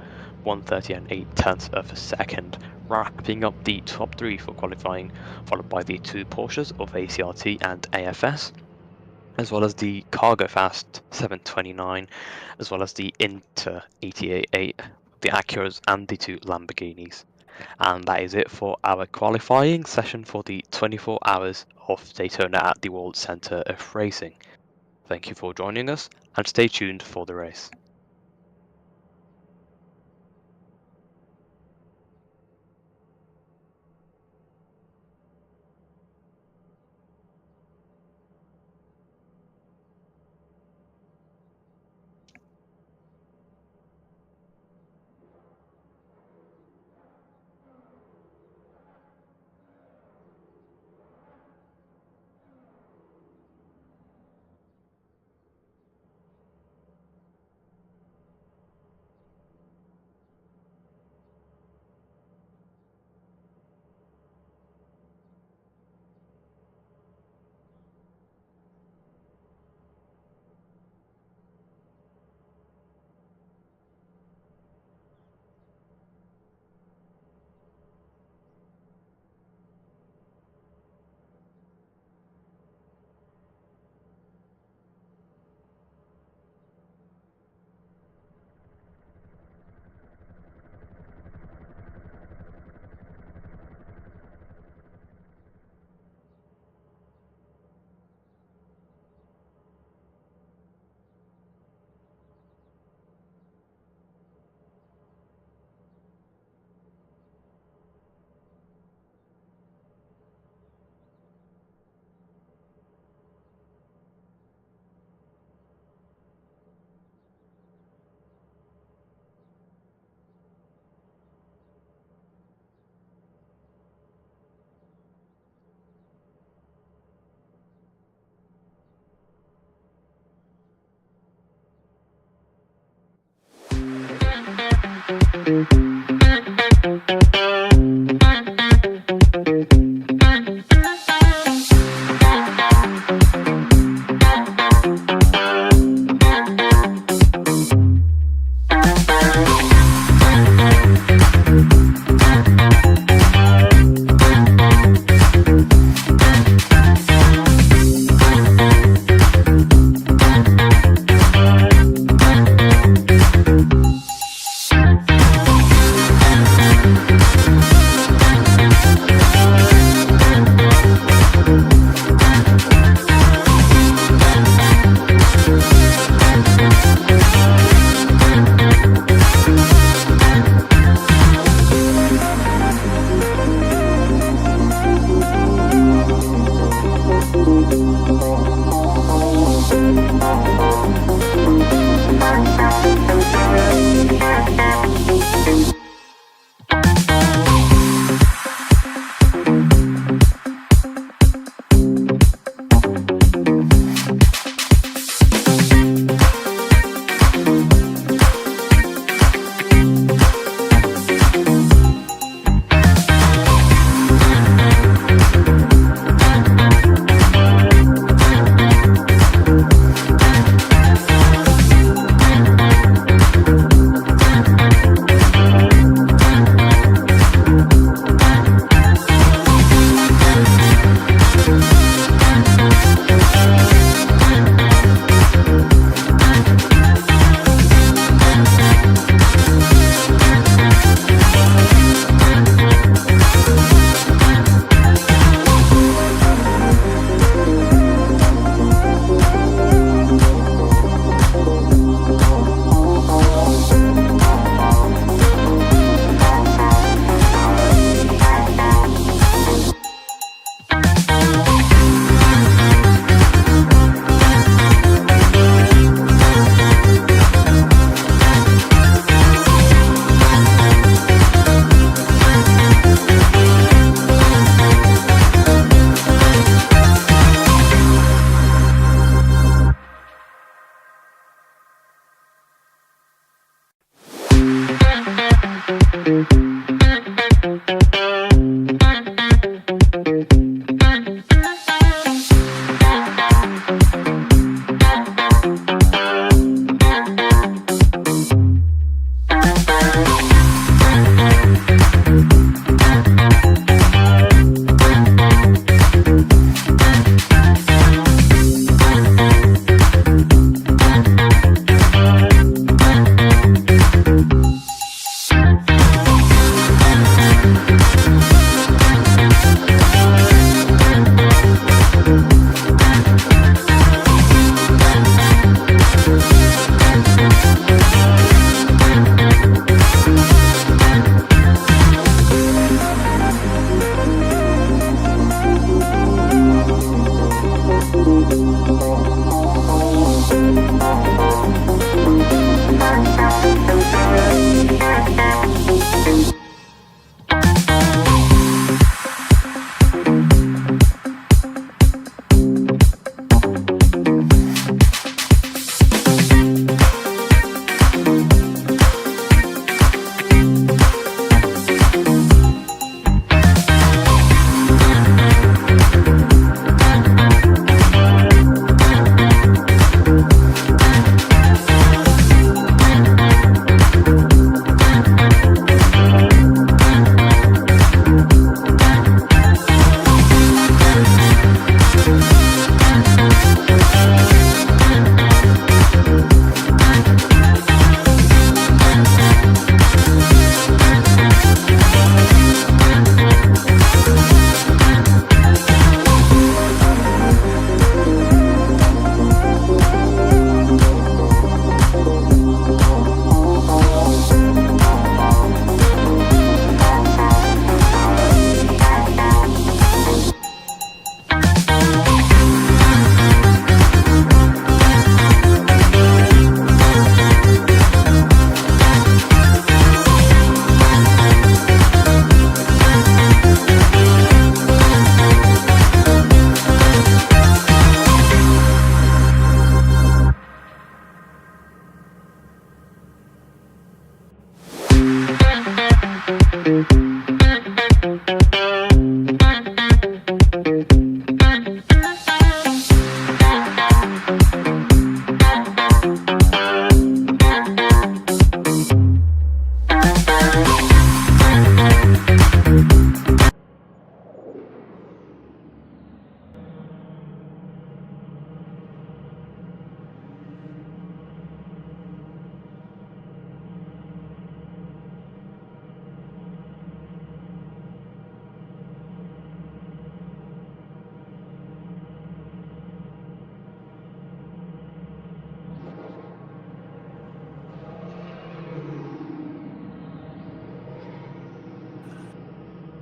1:30 and 8/10 of a second, wrapping up the top three for qualifying, followed by the two Porsches of ACRT and AFS, as well as the Cargo Fast 729, as well as the Inter 888, the Acuras and the two Lamborghinis. And that is it for our qualifying session for the 24 hours of Daytona at the World Centre of Racing. Thank you for joining us, and stay tuned for the race.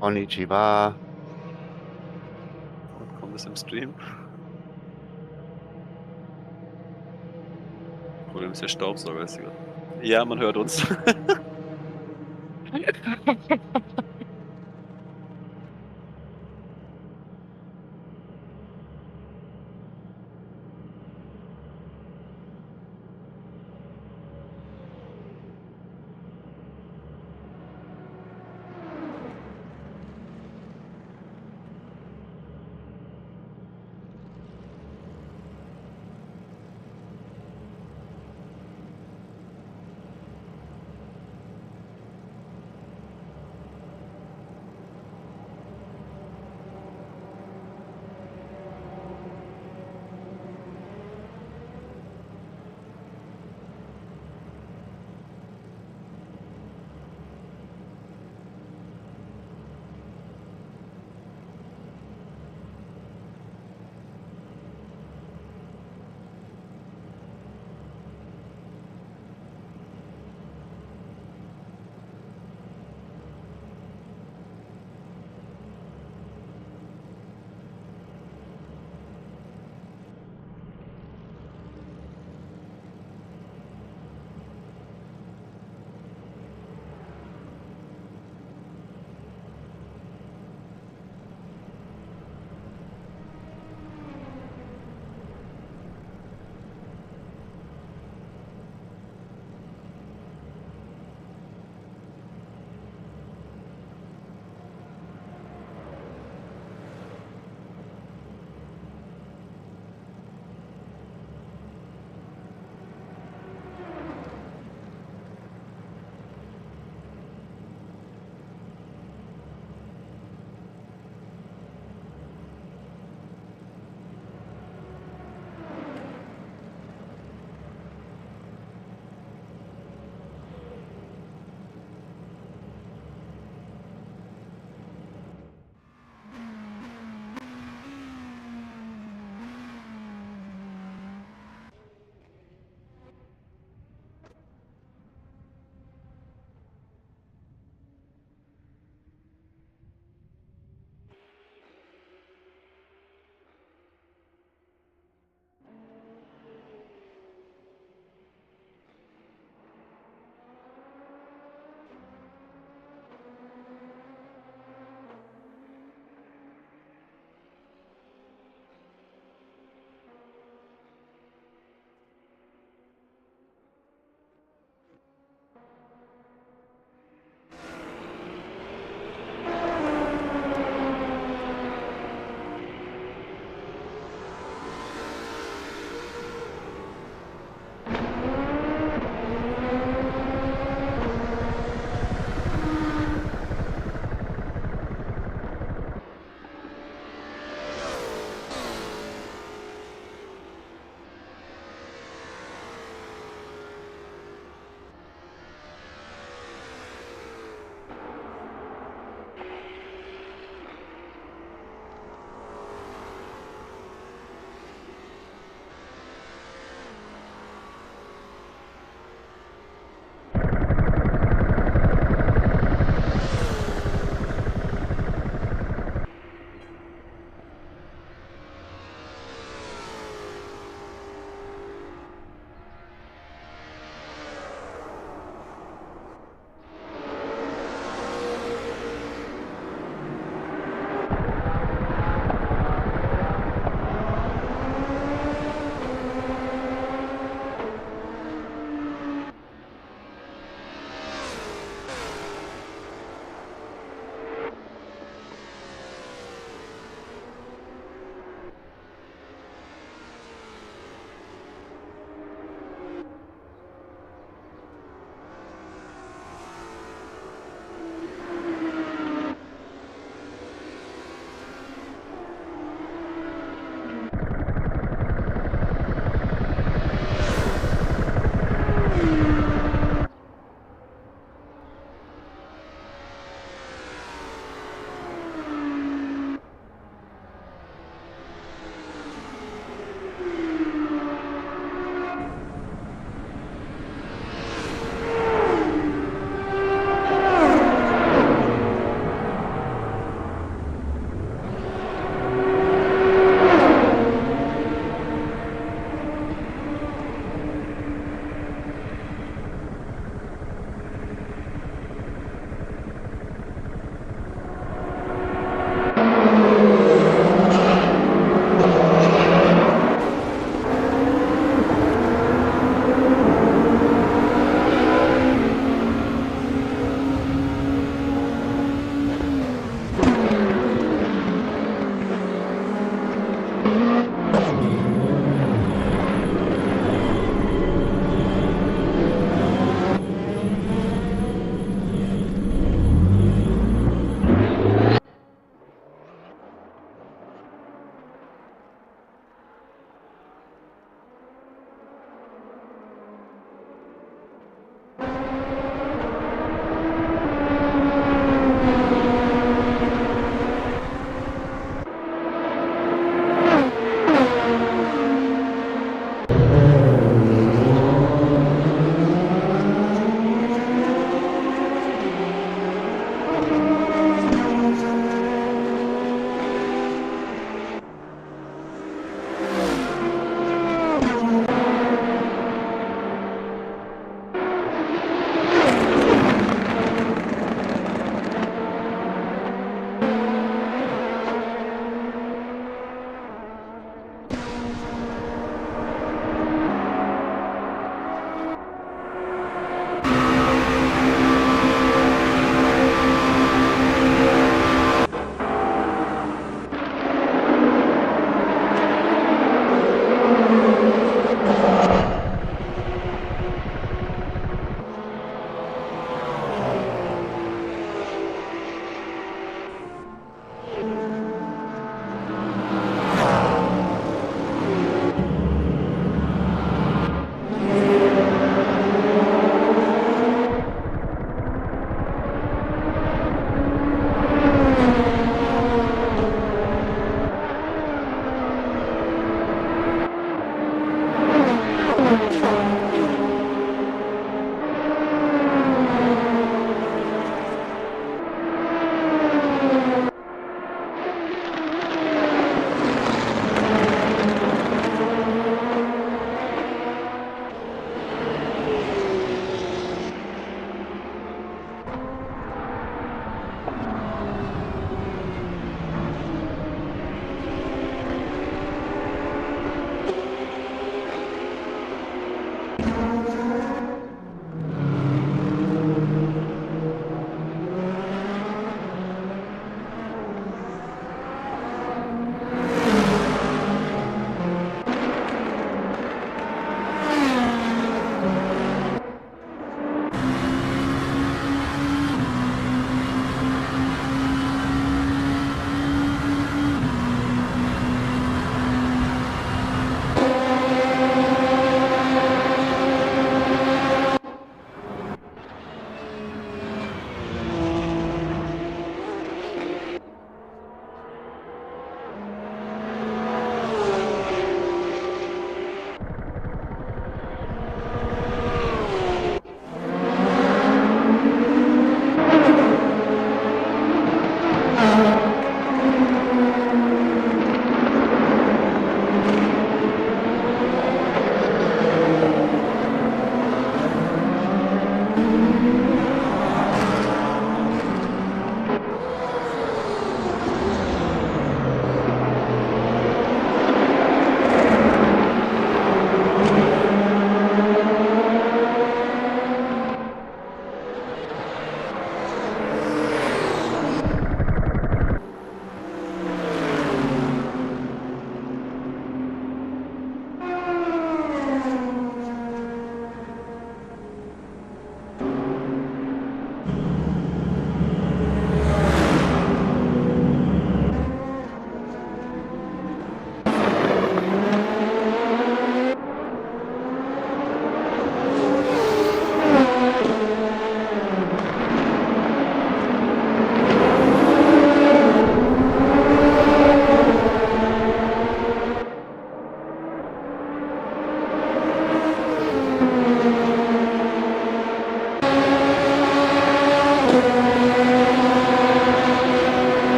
Konnichiwa. Und kommt es im Stream? Problem ist der Staubsauger ist hier. Ja, man hört uns.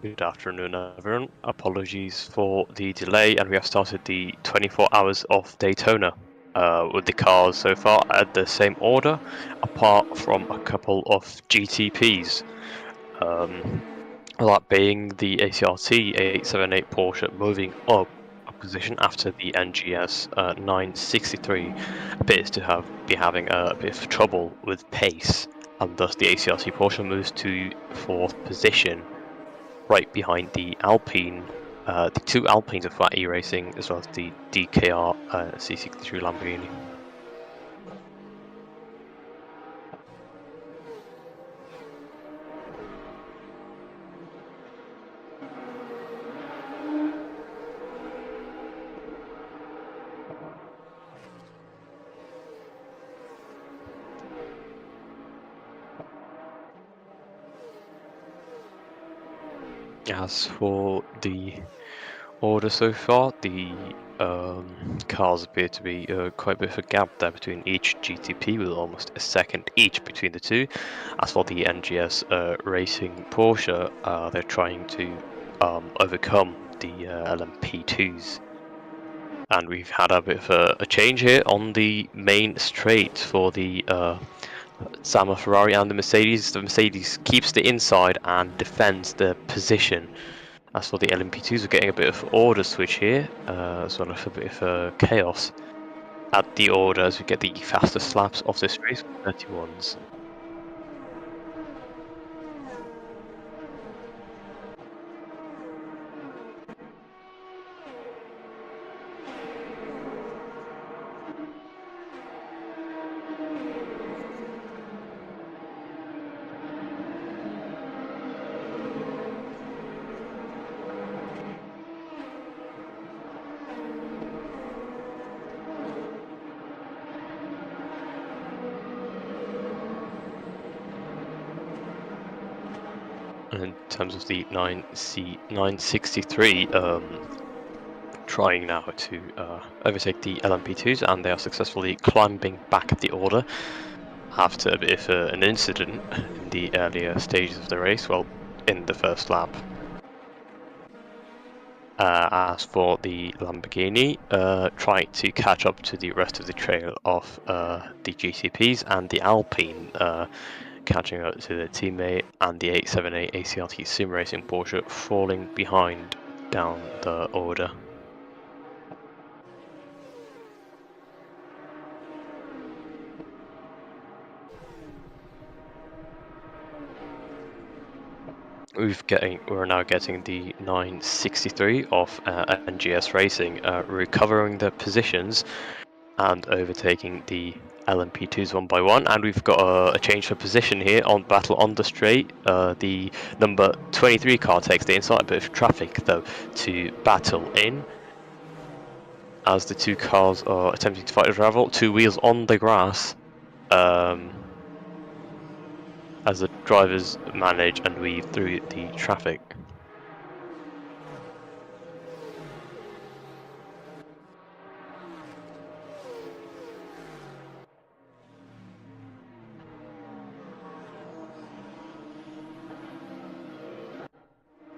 Good afternoon, everyone. Apologies for the delay, and we have started the 24 hours of Daytona with the cars so far at the same order, apart from a couple of GTPs. That being the ACRT 878 Porsche moving up a position after the NGS 963 appears to be having a bit of trouble with pace, and thus the ACRT Porsche moves to fourth position, right behind the Alpine, the two Alpines of Flat E Racing, as well as the DKR C63 Lamborghini. As for the order so far, the cars appear to be quite a bit of a gap there between each GTP, with almost a second each between the two. As for the NGS Racing Porsche, they're trying to overcome the LMP2s. And we've had a bit of a change here on the main straight for the Sama Ferrari and the Mercedes. The Mercedes keeps the inside and defends the position. As for the LMP2s, we're getting a bit of order switch here, as well as a bit of chaos at the order as we get the fastest laps of this race, 31s. In terms of the 963, trying now to overtake the LMP2s, and they are successfully climbing back at the order after a bit of an incident in the earlier stages of the race, well, in the first lap. As for the Lamborghini, trying to catch up to the rest of the trail of the GCPs, and the Alpine catching up to their teammate, and the 878 ACRT Sim Racing Porsche falling behind down the order. We're now getting the 963 of NGS Racing recovering their positions and overtaking the LMP2s one by one, and we've got a change for position here on battle on the straight. The number 23 car takes the inside, a bit of traffic though to battle in, as the two cars are attempting to fight a rival. Two wheels on the grass, as the drivers manage and weave through the traffic.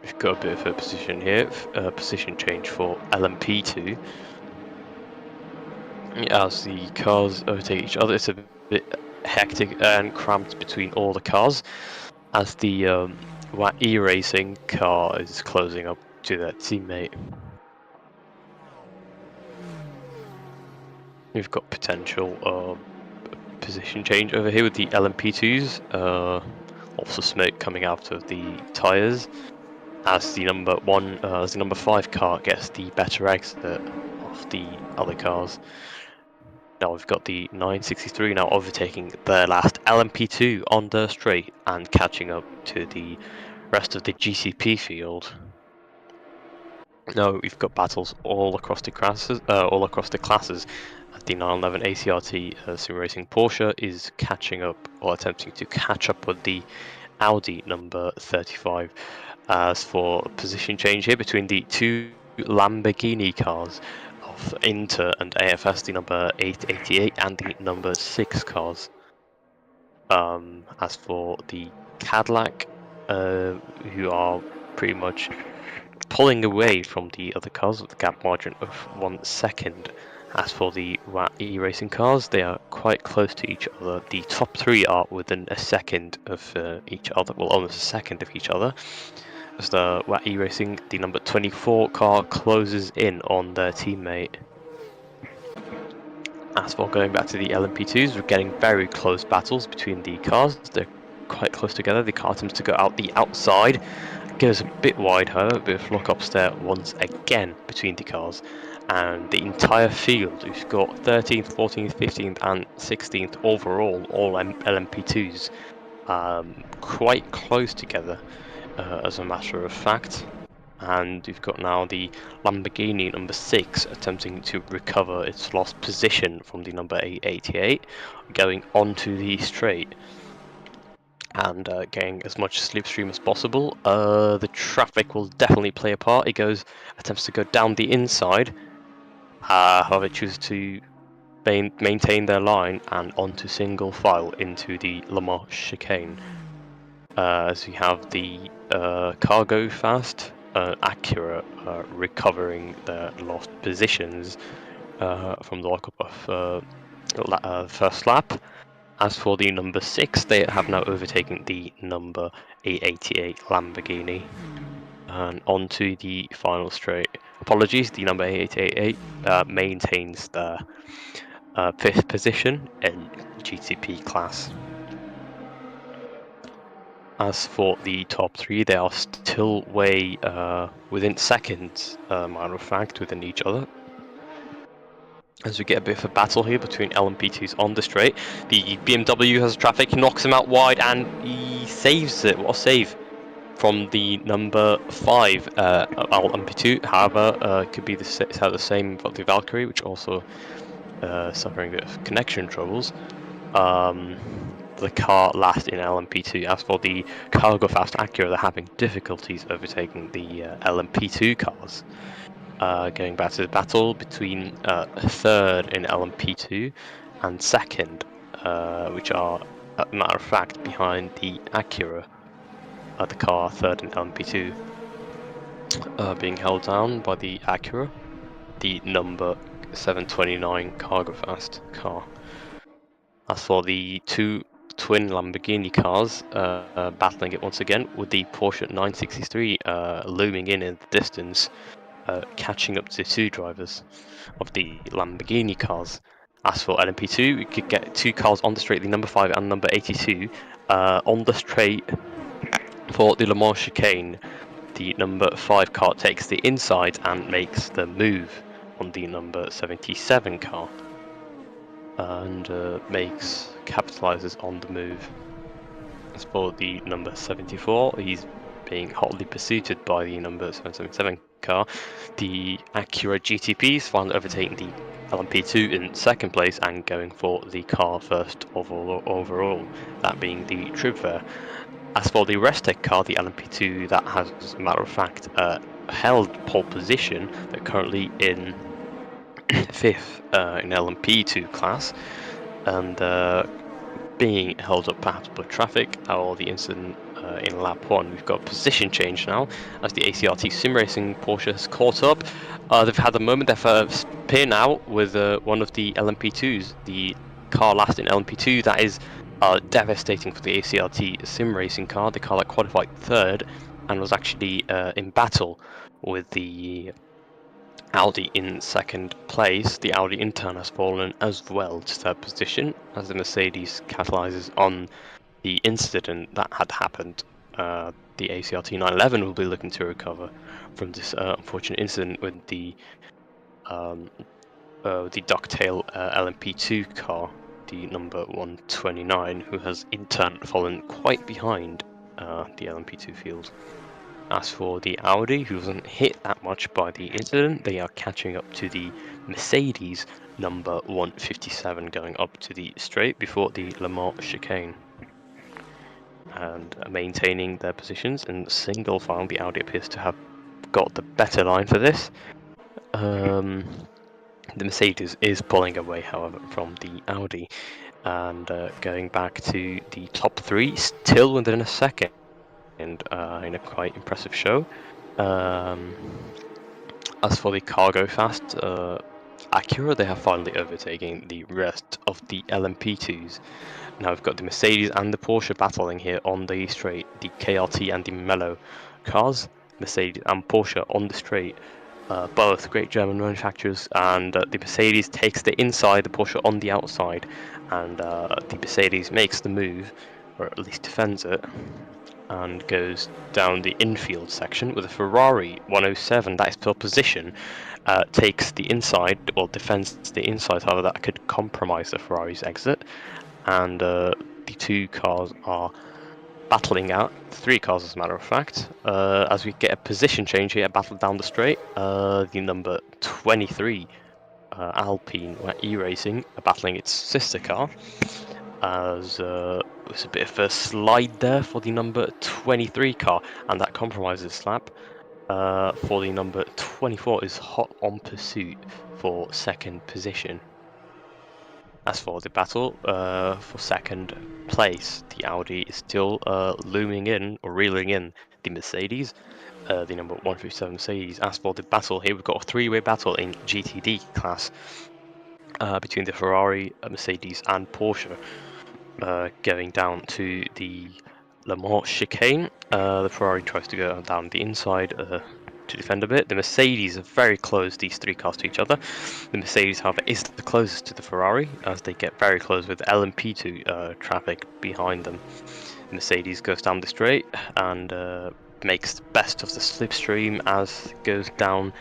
We've got a bit of a position here, position change for LMP2. As the cars overtake each other, it's a bit hectic and cramped between all the cars, as the E Racing car is closing up to their teammate. We've got potential position change over here with the LMP2s, also smoke coming out of the tyres, as the number 5 car gets the better exit of the other cars. Now we've got the 963 now overtaking their last LMP2 on the straight and catching up to the rest of the GCP field. Now we've got battles all across the classes. As the 911 ACRT Sim Racing Porsche is catching up, or attempting to catch up with the Audi number 35. As for position change here between the two Lamborghini cars of Inter and AFS, the number 888 and the number 6 cars. As for the Cadillac, who are pretty much pulling away from the other cars with a gap margin of 1 second. As for the WAT e-racing cars, they are quite close to each other. The top 3 are within a second of each other, well, almost a second of each other. As the WAT e-racing, the number 24 car closes in on their teammate. As for going back to the LMP2s, we're getting very close battles between the cars. They're quite close together. The car tends to go out the outside. Goes a bit wide, however, a bit of lock-ups there once again between the cars. And the entire field, we've got 13th, 14th, 15th and 16th overall, all LMP2s, quite close together, as a matter of fact. And we've got now the Lamborghini number 6 attempting to recover its lost position from the number 888, going onto the straight and getting as much slipstream as possible. The traffic will definitely play a part. It attempts to go down the inside, however chooses to maintain their line and onto single file into the Le Mans chicane. As we have the cargo fast, Acura recovering their lost positions from the lockup of first lap. As for the number 6, they have now overtaken the number 888 Lamborghini and onto the final straight. Apologies, the number 888 maintains their 5th position in GTP class. As for the top 3, they are still way within seconds, matter of fact, within each other. As we get a bit of a battle here between LMP2s on the straight. The BMW has traffic, knocks him out wide, and he saves it. What a save from the number 5 LMP2. However, it could be the same for the Valkyrie, which also suffering a bit of connection troubles. The car last in LMP2. As for the cargo fast Acura, they're having difficulties overtaking the LMP2 cars. Going back to the battle between 3rd in LMP2 and 2nd, which are, as a matter of fact, behind the Acura, the car 3rd in LMP2, being held down by the Acura, the number 729 cargo fast car. As for the 2 twin Lamborghini cars, battling it once again with the Porsche 963 looming in the distance, catching up to the 2 drivers of the Lamborghini cars. As for LMP2, we could get 2 cars on the straight, the number 5 and number 82, on the straight for the Le Mans chicane. The number 5 car takes the inside and makes the move on the number 77 car, and capitalizes on the move. As for the number 74, he's being hotly pursued by the number 777 car. The Acura GTPs finally overtaking the LMP2 in 2nd place and going for the car first overall, that being the Tribfair. As for the Restec car, the LMP2 that has, as a matter of fact, held pole position, they're currently in 5th in LMP2 class, and being held up perhaps by traffic or the incident in lap 1. We've got a position change now as the ACRT Sim Racing Porsche has caught up. They've had a moment, they've spin out with one of the LMP2s, the car last in LMP2. That is devastating for the ACRT Sim Racing car, the car that qualified 3rd and was actually in battle with the Audi in 2nd place. The Audi intern has fallen as well to 3rd position as the Mercedes capitalizes on the incident that had happened. The ACRT 911 will be looking to recover from this unfortunate incident with the Ducktail LMP2 car, the number 129, who has in turn fallen quite behind the LMP2 field. As for the Audi, who wasn't hit that much by the incident, they are catching up to the Mercedes number 157 going up to the straight before the Le Mans chicane. And maintaining their positions in single file, the Audi appears to have got the better line for this. The Mercedes is pulling away, however, from the Audi, and going back to the top 3, still within a second in a quite impressive show. As for the cargo fast, Acura, they have finally overtaken the rest of the LMP2s. Now we've got the Mercedes and the Porsche battling here on the straight, the KRT and the Mello cars, Mercedes and Porsche on the straight. Both great German manufacturers, and the Mercedes takes the inside, the Porsche on the outside, and the Mercedes makes the move, or at least defends it, and goes down the infield section with a Ferrari 107, that is pole position, takes the inside, or defends the inside, however that could compromise the Ferrari's exit, and the two cars are battling out, three cars as a matter of fact, as we get a position change here, battle down the straight, the number 23 Alpine E-Racing battling its sister car, as there's a bit of a slide there for the number 23 car, and that compromises the lap. For the number 24 is hot on pursuit for second position. As for the battle for second place, the Audi is still looming in, or reeling in, the Mercedes, the number 157 Mercedes. As for the battle here, we've got a three-way battle in GTD class between the Ferrari, Mercedes and Porsche, going down to the Le Mans chicane. The Ferrari tries to go down the inside to defend a bit. The Mercedes are very close, these three cars, to each other. The Mercedes, however, is the closest to the Ferrari, as they get very close with LMP2 traffic behind them. The Mercedes goes down the straight and makes the best of the slipstream as goes down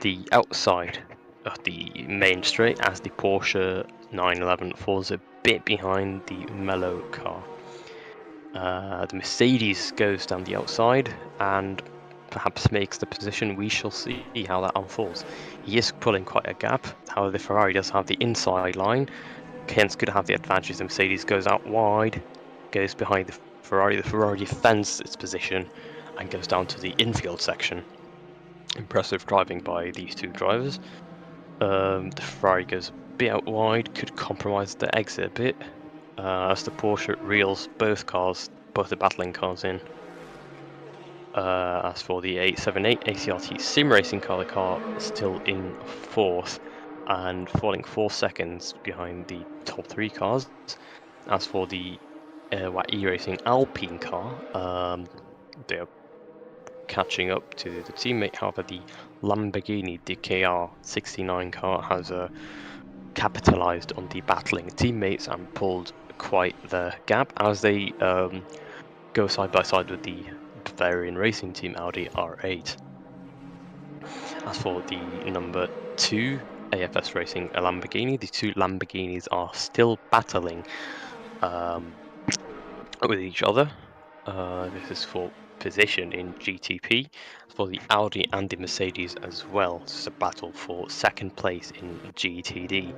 the outside of the main straight, as the Porsche 911 falls a bit behind the Mello car. The Mercedes goes down the outside and perhaps makes the position. We shall see how that unfolds. He is pulling quite a gap, however the Ferrari does have the inside line, hence could have the advantage. The Mercedes goes out wide, goes behind the Ferrari defends its position and goes down to the infield section. Impressive driving by these two drivers. The Ferrari goes a bit out wide, could compromise the exit a bit, as the Porsche reels both the battling cars in. As for the 878 ACRT sim racing car, the car is still in fourth and falling 4 seconds behind the top three cars. As for the E-Racing Alpine car, they're catching up to the teammate. However, the Lamborghini DKR 69 car has capitalized on the battling teammates and pulled quite the gap as they go side by side with the Bavarian racing team Audi R8. As for the number 2 AFS Racing Lamborghini, the two Lamborghinis are still battling with each other. This is for position in GTP. For the Audi and the Mercedes as well, this is a battle for second place in GTD.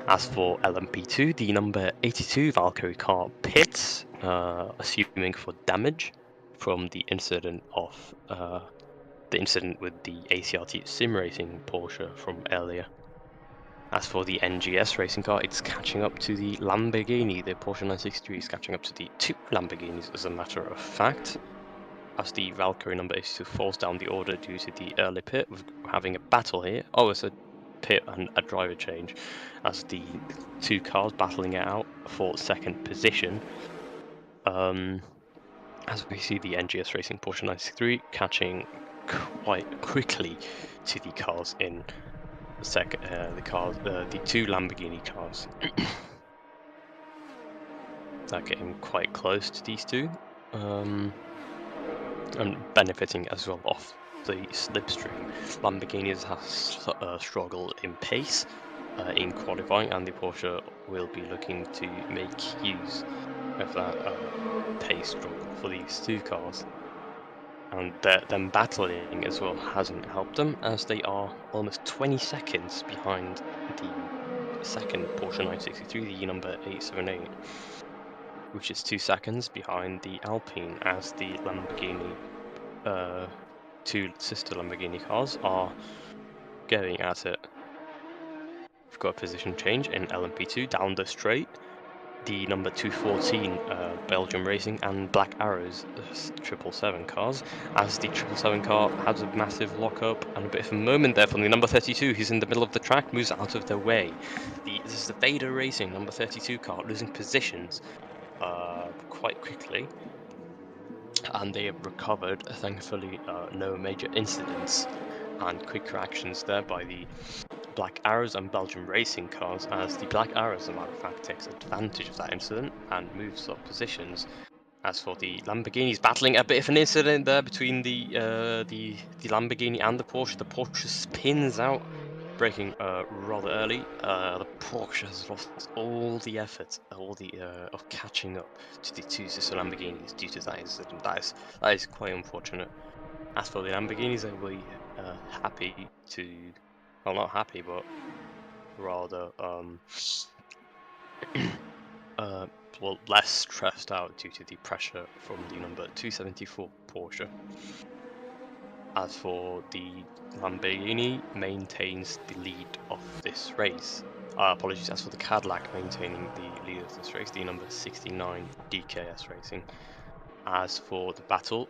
As for LMP2, the number 82 Valkyrie car pits, assuming for damage from the incident with the ACRT sim racing Porsche from earlier. As for the NGS racing car, it's catching up to the Lamborghini. The Porsche 963 is catching up to the two Lamborghinis, as a matter of fact. As the Valkyrie number 82 falls down the order due to the early pit, we're having a battle here. Oh, it's a pit and a driver change, as the two cars battling it out for second position. As we see the NGS Racing Porsche 963 catching quite quickly to the cars in the two Lamborghini cars. They're getting quite close to these two, and benefiting as well off the slipstream. Lamborghinis have struggled in pace in qualifying, and the Porsche will be looking to make use of that pace struggle for these two cars. And them battling as well hasn't helped them, as they are almost 20 seconds behind the second Porsche 963, the number 878, which is 2 seconds behind the Alpine, as the Lamborghini, two sister Lamborghini cars are going at it. We've got a position change in LMP2 down the straight. the number 214 Belgium Racing and Black Arrows 777 cars, as the 777 car has a massive lockup and a bit of a moment there from the number 32, who's in the middle of the track, moves out of their way. This is the Vader Racing number 32 car losing positions quite quickly, and they have recovered, thankfully no major incidents and quick reactions there by the Black Arrows and Belgium Racing cars, as the Black Arrows, as a matter of fact, takes advantage of that incident and moves up positions. As for the Lamborghinis, battling a bit of an incident there between the Lamborghini and the Porsche spins out, braking rather early. The Porsche has lost all the effort, of catching up to the two sister Lamborghinis due to that incident. That is quite unfortunate. As for the Lamborghinis, they will be happy to, well, not happy, but rather well, less stressed out due to the pressure from the number 274 Porsche. As for the Lamborghini, maintains the lead of this race. Apologies, as for the Cadillac, maintaining the lead of this race, the number 69 DKS Racing. As for the battle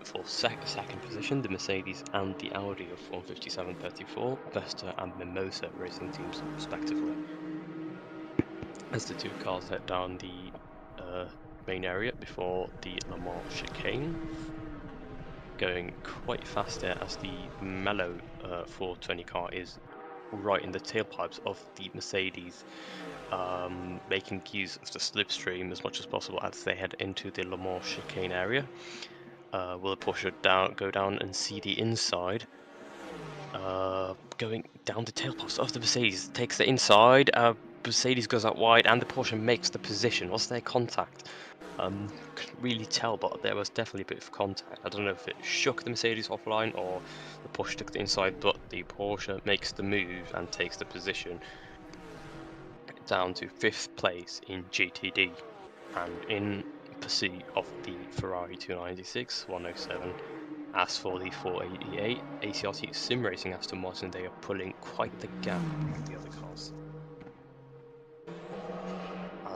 for second position, the Mercedes and the Audi of 157.34, Vesta and Mimosa racing teams respectively. As the two cars head down the main area before the Le Mans chicane, going quite fast there, as the mellow 420 car is right in the tailpipes of the Mercedes, making use of the slipstream as much as possible as they head into the Le Mans chicane area. Will the Porsche go down and see the inside? Going down the tailpipes of the Mercedes, takes the inside. Mercedes goes out wide, and the Porsche makes the position. Was there contact? Couldn't really tell, but there was definitely a bit of contact. I don't know if it shook the Mercedes offline or the Porsche took the inside, but the Porsche makes the move and takes the position down to 5th place in GTD, and in pursuit of the Ferrari 296 107. As for the 488 ACRT Sim Racing Aston Martin, they are pulling quite the gap with the other cars.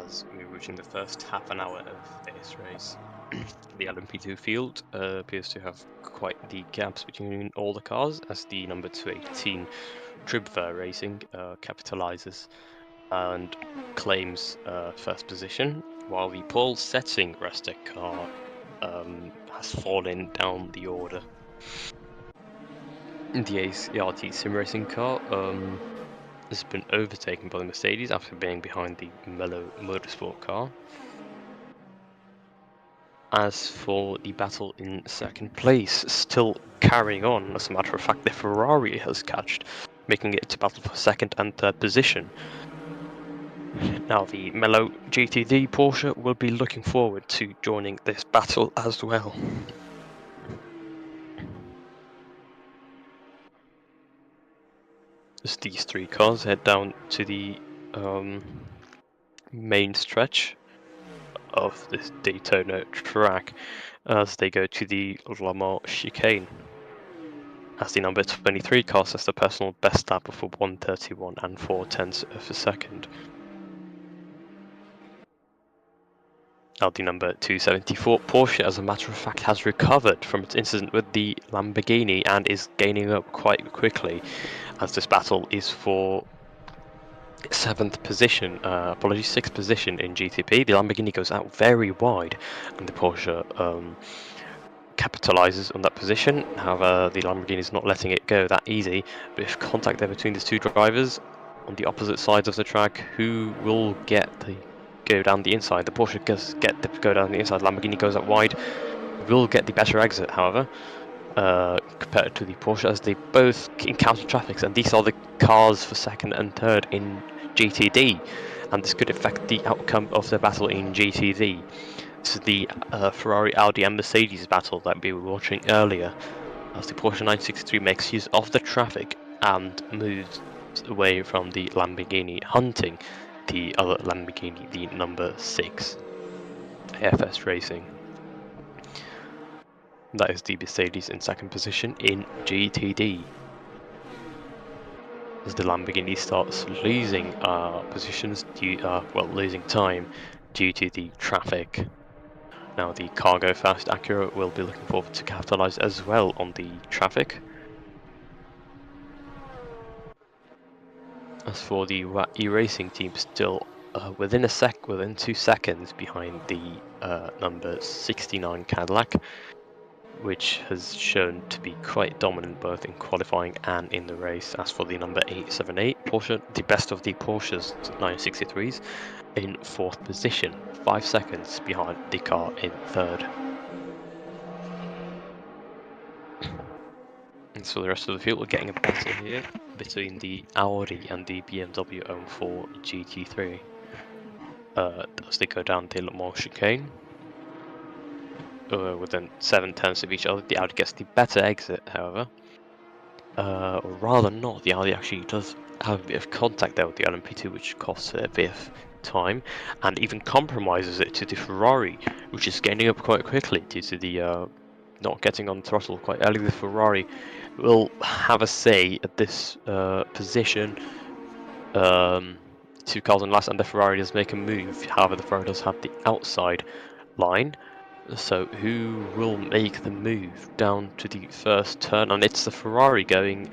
As we're reaching the first half an hour of this race, the LMP2 field appears to have quite the gaps between all the cars, as the number 218 Tribver Racing capitalizes and claims first position, while the pole-setting Restec car has fallen down the order. The ACRT Sim Racing car has been overtaken by the Mercedes after being behind the Mellow Motorsport car. As for the battle in second place, still carrying on. As a matter of fact, the Ferrari has catched, making it to battle for second and third position. Now the Mellow GTD Porsche will be looking forward to joining this battle as well. As these three cars head down to the main stretch of this Daytona track, as they go to the Le Mans chicane, as the number 23 car sets the personal best lap of 1:31 and 4/10 of a second. Now the number 274 Porsche, as a matter of fact, has recovered from its incident with the Lamborghini and is gaining up quite quickly, as this battle is for 7th position, 6th position in GTP. The Lamborghini goes out very wide, and the Porsche capitalizes on that position. However, the Lamborghini is not letting it go that easy. But if contact there between these two drivers on the opposite sides of the track, who will go down the inside? The Porsche does go down the inside. Lamborghini goes out wide. Will get the better exit, however, compared to the Porsche, as they both encounter traffic, and these are the cars for second and third in GTD, and this could affect the outcome of the battle in GTD. This is the Ferrari, Audi and Mercedes battle that we were watching earlier, as the Porsche 963 makes use of the traffic and moves away from the Lamborghini, hunting the other Lamborghini, the number 6 AFS Racing. That is the Mercedes in second position in GTD. as the Lamborghini starts losing positions losing time due to the traffic. Now the Cargo Fast Acura will be looking forward to capitalise as well on the traffic. As for the e-racing team, still within 2 seconds behind the number 69 Cadillac, which has shown to be quite dominant both in qualifying and in the race. As for the number 878 Porsche, the best of the Porsche's 963s, in 4th position, 5 seconds behind the car in 3rd. And so the rest of the field, we're getting a battle here between the Audi and the BMW M4 GT3 as they go down the Le Mans chicane. Within 7/10 of each other, the Audi gets the better exit, however. Or rather not, the Audi actually does have a bit of contact there with the LMP2, which costs it a bit of time, and even compromises it to the Ferrari, which is gaining up quite quickly due to the not getting on throttle quite early. The Ferrari will have a say at this position. 2 cars on last, and the Ferrari does make a move. However, the Ferrari does have the outside line. So who will make the move down to the first turn? And it's the Ferrari going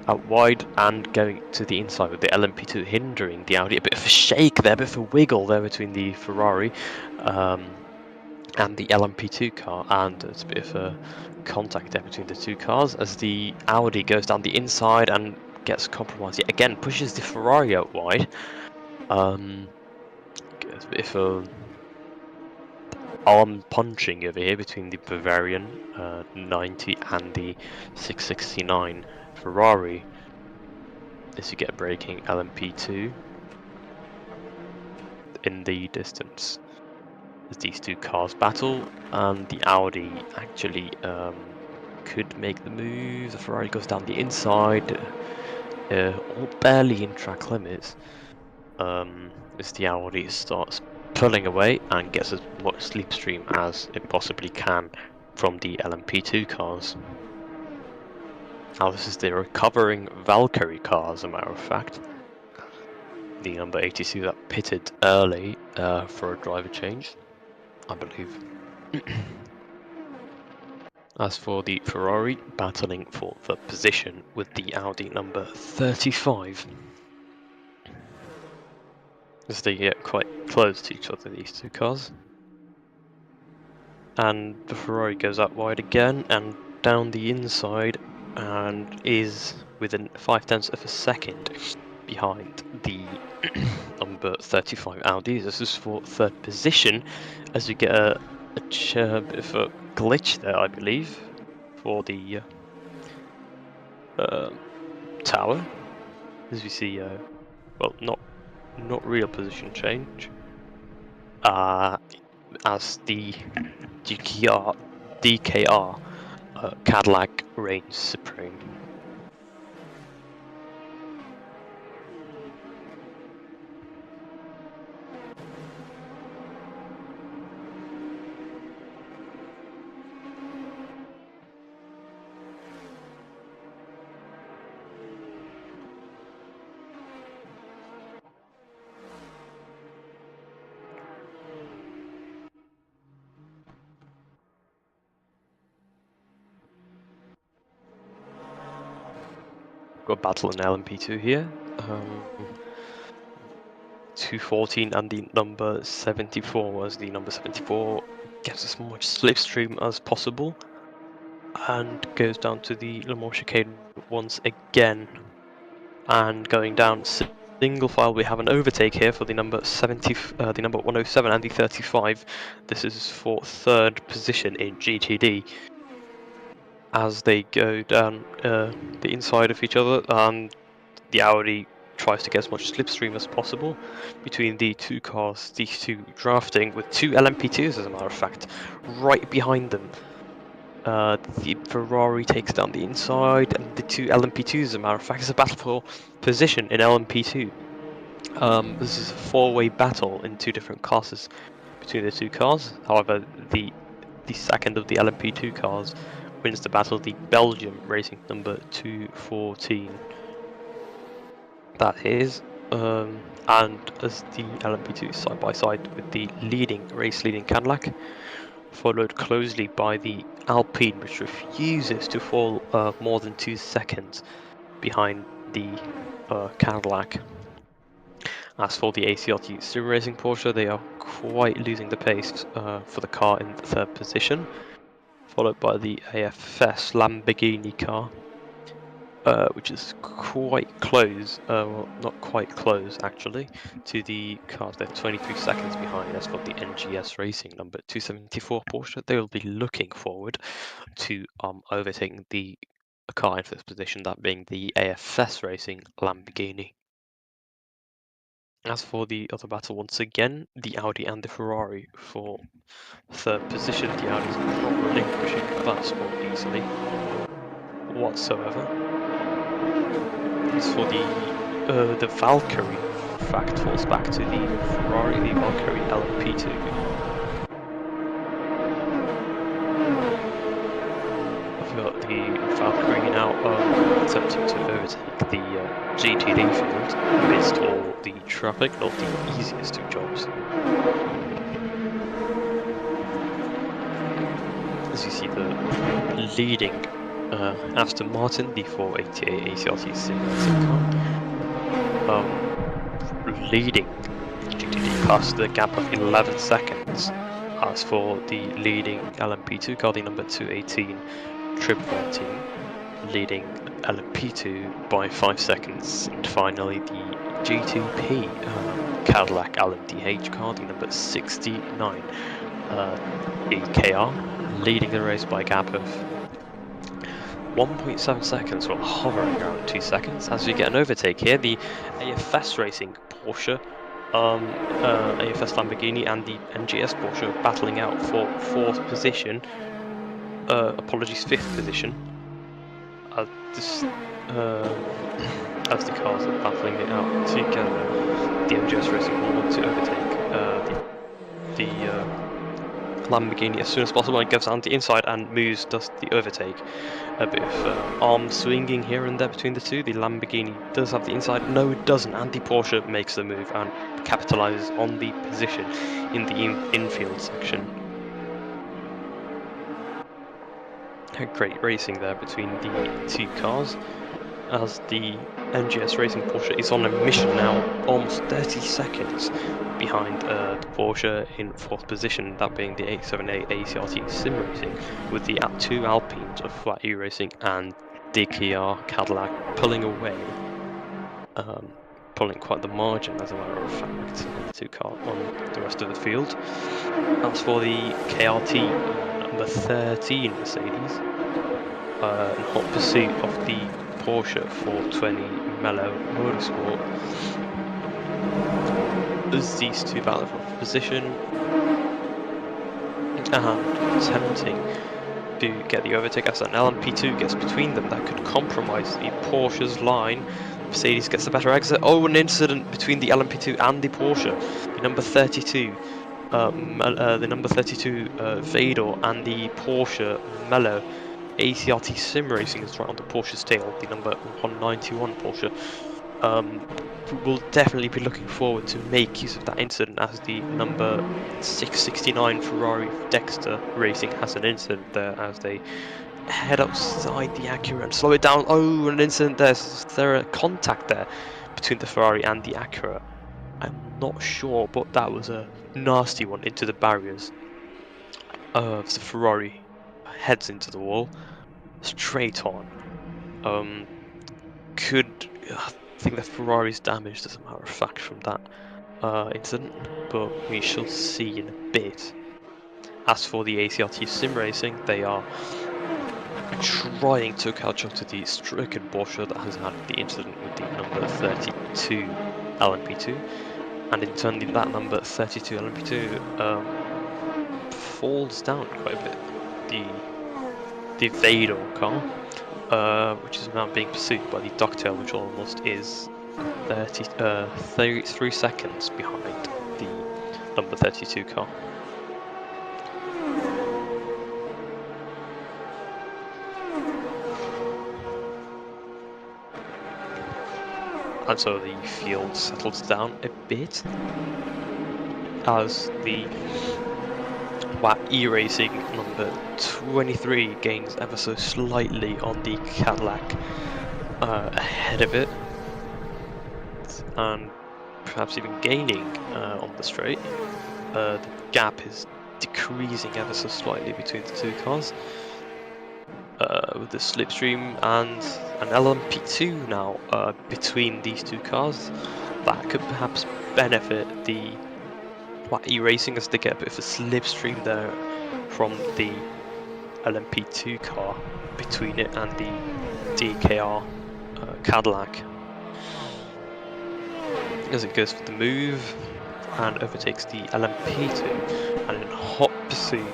out wide and going to the inside with the LMP2 hindering the Audi. A bit of a shake there, a bit of a wiggle there between the Ferrari and the LMP2 car, and it's a bit of a contact there between the two cars as the Audi goes down the inside and gets compromised yet again, pushes the Ferrari out wide. Gets a bit of arm punching over here between the Bavarian 90 and the 669 Ferrari. As you get braking LMP2 in the distance. As these two cars battle, and the Audi actually could make the move. The Ferrari goes down the inside, or barely in track limits. As the Audi starts pulling away and gets as much slipstream as it possibly can from the LMP2 cars. Now this is the recovering Valkyrie car, as a matter of fact. The number 82 that pitted early for a driver change, I believe. As for the Ferrari, battling for the position with the Audi number 35. As they get quite close to each other, these two cars. And the Ferrari goes out wide again and down the inside and is within 0.5 of a second behind the number 35 Audi. This is for 3rd position as you get a bit of a glitch there, I believe, for the tower. As you see, well, not real position change. As the DKR Cadillac reigns supreme. Got a battle in LMP2 here. 214 and the number 74 was the number 74 gets as much slipstream as possible and goes down to the Le Mans chicane once again, and going down single file we have an overtake here for the number 107 and the 35. This is for 3rd position in GTD as they go down the inside of each other, and the Audi tries to get as much slipstream as possible between the two cars, these two drafting with 2 LMP2s as a matter of fact, right behind them. The Ferrari takes down the inside and the 2 LMP2s as a matter of fact. It's a battle for position in LMP2. This is a 4-way battle in 2 different classes between the 2 cars. However, the second of the LMP2 cars wins the battle, the Belgium racing number 214. that is. And as the LMP2 side by side with the race leading Cadillac, followed closely by the Alpine, which refuses to fall more than 2 seconds behind the Cadillac. As for the ACRT Sim Racing Porsche, they are quite losing the pace for the car in the 3rd position, followed by the AFS Lamborghini car, which is quite close, well, not quite close actually, to the cars. They're 23 seconds behind. As for the NGS Racing number 274 Porsche, they will be looking forward to overtaking the car in 5th position, that being the AFS Racing Lamborghini. As for the other battle, once again, the Audi and the Ferrari for 3rd position. The Audi's not relinquishing that spot easily whatsoever. As for the Valkyrie, in fact, falls back to the Ferrari, the Valkyrie LMP2. I've got the Valkyrie now attempting to overtake the GTD field amidst all the traffic, not the easiest of jobs. As you see, the leading Aston Martin, the 488 ACRT Sim Racing car, leading the GTD class to the gap of 11 seconds. As for the leading LMP2 car, the number 218 Tripwire team, leading LMP2 by 5 seconds. And finally, the GTP Cadillac LMDH car, the number 69 AKR, leading the race by a gap of 1.7 seconds, while hovering around 2 seconds. As we get an overtake here, the AFS Racing Porsche, AFS Lamborghini and the NGS Porsche battling out for 4th position, apologies, 5th position, as the cars are battling it out together. The NGS Racing will want to overtake the Lamborghini as soon as possible, and goes on the inside and does the overtake. A bit of arm swinging here and there between the two. The Lamborghini does have the inside, no it doesn't, and the Porsche makes the move and capitalizes on the position in the infield section. Great racing there between the two cars, as the NGS Racing Porsche is on a mission now, almost 30 seconds behind the Porsche in 4th position, that being the 878 ACRT Sim Racing, with the two Alpines of Flat E Racing and the Kia Cadillac pulling away, pulling quite the margin as a matter of fact on the two cars on the rest of the field. As for the KRT number 13 Mercedes, in hot pursuit of the Porsche 420 Mellow Motorsport, as these two battle for position and attempting to get the overtake. As an LMP2 gets between them, that could compromise the Porsche's line. Mercedes gets the better exit. Oh, an incident between the LMP2 and the Porsche. The number 32 Vador and the Porsche Mellow ACRT Sim Racing is right on the Porsche's tail, the number 191 Porsche. We'll definitely be looking forward to make use of that incident, as the number 669 Ferrari Dexter Racing has an incident there as they head outside the Acura and slow it down. Oh, an incident there. Is there a contact there between the Ferrari and the Acura? I'm not sure, but that was a nasty one into the barriers. The Ferrari heads into the wall straight on. I think the Ferrari's damaged as a matter of fact from that incident, but we shall see in a bit. As for the ACRT Sim Racing, they are trying to catch up to the stricken Porsche that has had the incident with the number 32 LMP2, and in turn that number 32 LMP2 falls down quite a bit. The Vador car, which is now being pursued by the Ducktail, which almost is 33 seconds behind the number 32 car. and so the field settles down a bit as the e-racing number 23 gains ever so slightly on the Cadillac ahead of it, and perhaps even gaining on the straight. The gap is decreasing ever so slightly between the two cars, with the slipstream and an LMP2 now between these two cars. That could perhaps benefit the e-racing as they get a bit of a slipstream there from the LMP2 car between it and the DKR Cadillac, as it goes for the move and overtakes the LMP2, and in hot pursuit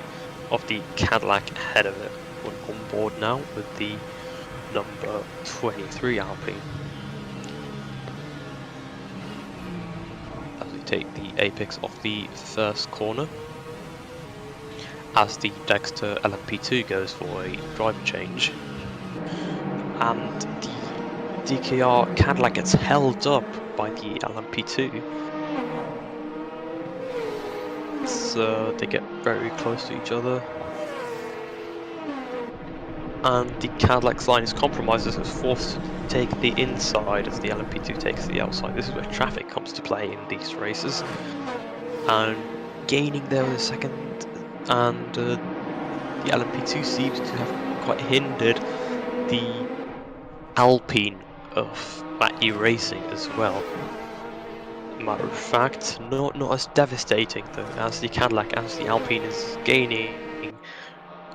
of the Cadillac ahead of it. We're on board now with the number 23 Alpine. As we take the apex of the first corner, as the Dexter LMP2 goes for a driver change, and the DKR Cadillac gets held up by the LMP2, so they get very close to each other, and the Cadillac's line is compromised as it's forced to take the inside as the LMP2 takes the outside. This is where traffic comes to play in these races, and gaining there in a second, and the LMP2 seems to have quite hindered the Alpine of e-racing as well. Matter of fact, not as devastating though, as the Cadillac, as the Alpine is gaining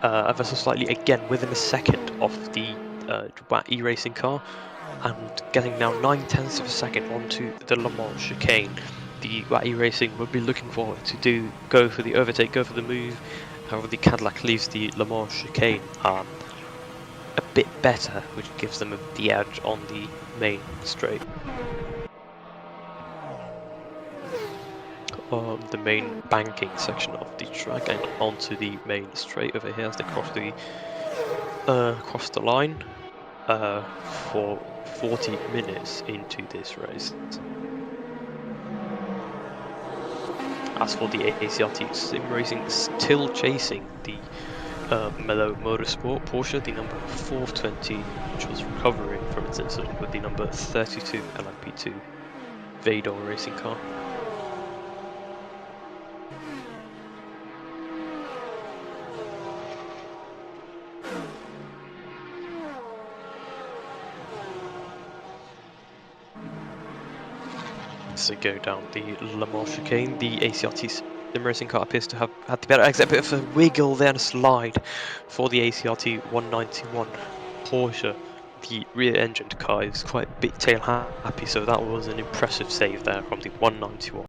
ever so slightly again within a second of the e-racing car, and getting now 9/10 of a second onto the Le Mans chicane. The e-racing would be looking forward to go for the overtake, go for the move. However, the Cadillac leaves the Le Mans chicane a bit better, which gives them the edge on the main straight. The main banking section of the track, and onto the main straight over here as they cross the line for 40 minutes into this race. As for the ACRT Sim Racing, still chasing the Mellow Motorsport Porsche, the number 420, which was recovering from its incident with the number 32 LMP2 Vador racing car. As they go down the Le Mans chicane, the ACRT Sim Racing car appears to have had the better exit, a bit of a wiggle there and a slide for the ACRT 191 Porsche. The rear-engined car is quite big tail happy, so that was an impressive save there from the 191.